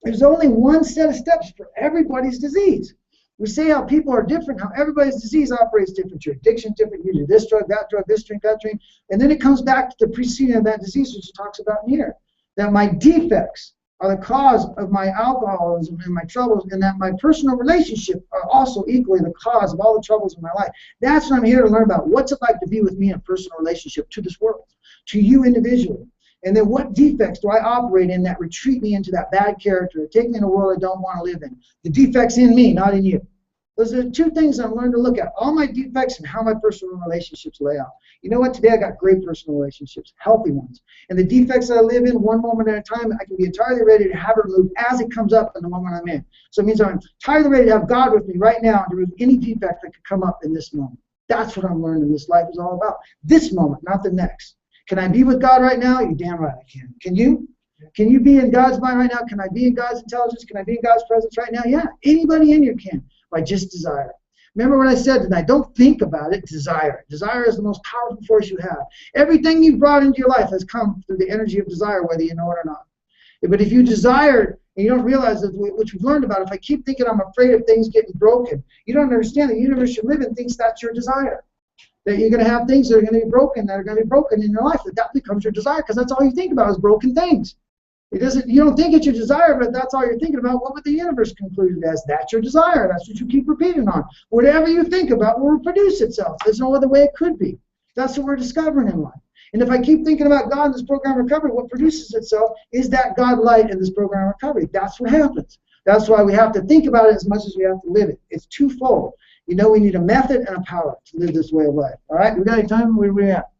There's only one set of steps for everybody's disease. We say how people are different, how everybody's disease operates different. Your addiction's different. You do this drug, this drink, that drink. And then it comes back to the preceding of that disease, which it talks about in here. That my defects are the cause of my alcoholism and my troubles, and that my personal relationships are also equally the cause of all the troubles in my life. That's what I'm here to learn about. What's it like to be with me in a personal relationship to this world, to you individually? And then what defects do I operate in that retreat me into that bad character, that take me in a world I don't want to live in? The defects in me, not in you. Those are the two things I've learned to look at. All my defects and how my personal relationships lay out. You know what? Today I got great personal relationships, healthy ones. And the defects that I live in one moment at a time, I can be entirely ready to have it removed as it comes up in the moment I'm in. So it means I'm entirely ready to have God with me right now and to remove any defect that could come up in this moment. That's what I'm learning this life is all about. This moment, not the next. Can I be with God right now? You're damn right I can. Can you? Can you be in God's mind right now? Can I be in God's intelligence? Can I be in God's presence right now? Yeah, anybody in here can. By just desire. Remember what I said tonight, don't think about it, desire it. Desire is the most powerful force you have. Everything you've brought into your life has come through the energy of desire, whether you know it or not. But if you desire and you don't realize that, which we've learned about, if I keep thinking I'm afraid of things getting broken, you don't understand the universe you live in thinks that's your desire. That you're going to have things that are going to be broken, in your life, that becomes your desire, because that's all you think about is broken things. You don't think it's your desire, but that's all you're thinking about. What would the universe conclude it as? That's your desire. That's what you keep repeating on. Whatever you think about will reproduce itself. There's no other way it could be. That's what we're discovering in life. And if I keep thinking about God in this program of recovery, what produces itself is that God light in this program of recovery. That's what happens. That's why we have to think about it as much as we have to live it. It's twofold. We need a method and a power to live this way of life. All right? We got any time? Where are we at?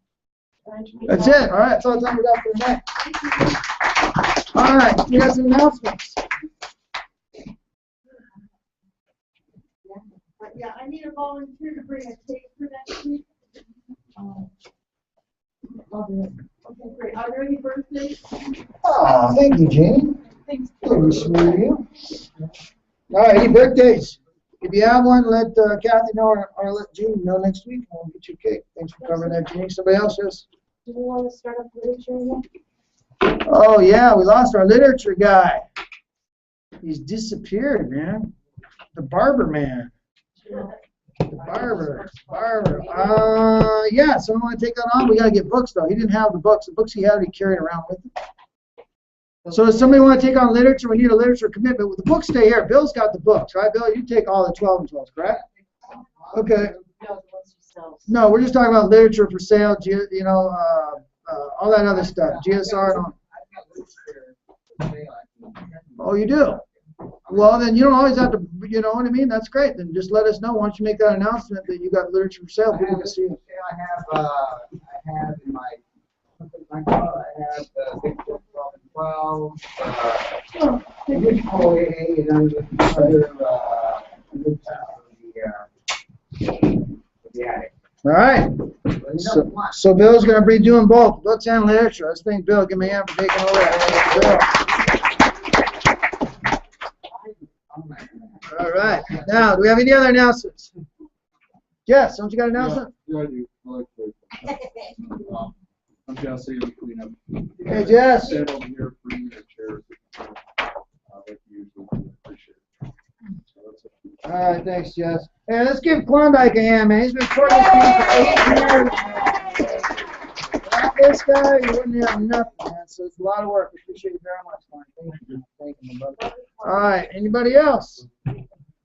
That's it. All right. That's all the time we got for tonight. All right, we got some announcements. Yeah, I need a volunteer to bring a cake for next week. I'll do it. Okay, great. Are there any birthdays? Oh, thank you, Jane. Thanks. Very sweet of you. All right, any birthdays? If you have one, let Kathy know or let Jean know next week, and we'll get you a cake. Thanks for covering that, Jean. Somebody else, yes? Do we want to start up the literature again? Oh, yeah, we lost our literature guy. He's disappeared, man. The barber man. The barber. Yeah, someone want to take that on? We got to get books, though. He didn't have the books. The books he had, he carried around with him. So does somebody want to take on literature? We need a literature commitment. Well, the books stay here. Bill's got the books, right, Bill? You take all the 12 and 12s, correct? Okay. No, we're just talking about literature for sale, you know, all that other stuff, GSR and all. Oh, you do? Well, then you don't always have to, you know what I mean? That's great. Then just let us know. Why don't you make that announcement that you got literature for sale? People can see it. I have in my car, I have Big 12 and 12, OAA, and then the attic. All right. So Bill's going to be doing both, books and literature. Let's thank Bill. Give me a hand for taking over that. All right. Now, do we have any other announcements? Jess, don't you got an announcement? Yeah, I do. I like to. I'm Jesse. I'm clean up. Hey, Jess. Stand over here for your chairs. Like you usually appreciate it. So that's it. All right, thanks, Jess. Hey, let's give Klondike a hand, man. He's been recording this thing for 8 years. Without this guy, you wouldn't have nothing, man. So it's a lot of work. We appreciate you very much, man. Thank you, my brother. All right, anybody else?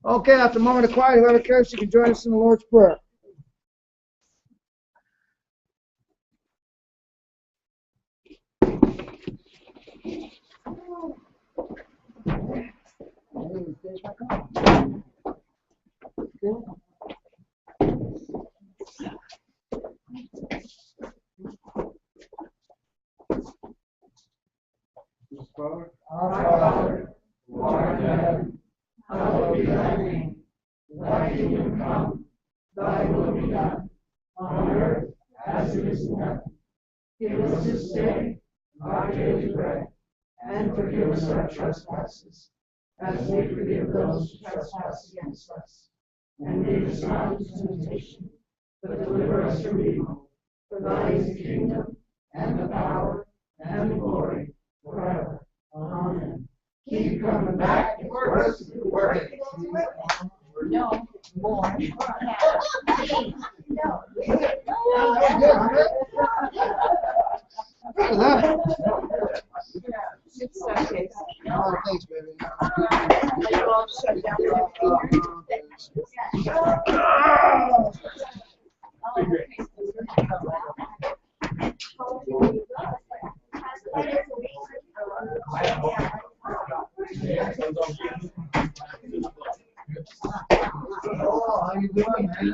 Okay, after a moment of quiet, whoever cares, you can join us in the Lord's Prayer. Father? Our Father, who art in heaven, hallowed be thy name. Thy kingdom come, thy will be done, on earth as it is in heaven. Give us this day our daily bread, and forgive us our trespasses, as we forgive those who trespass against us. And lead us not into temptation, but deliver us from evil. For thine is the kingdom, and the power, and the glory, forever. Amen. Keep coming back. Work. No more. Oh, thanks, baby. You all shut down. Oh, how you doing, man?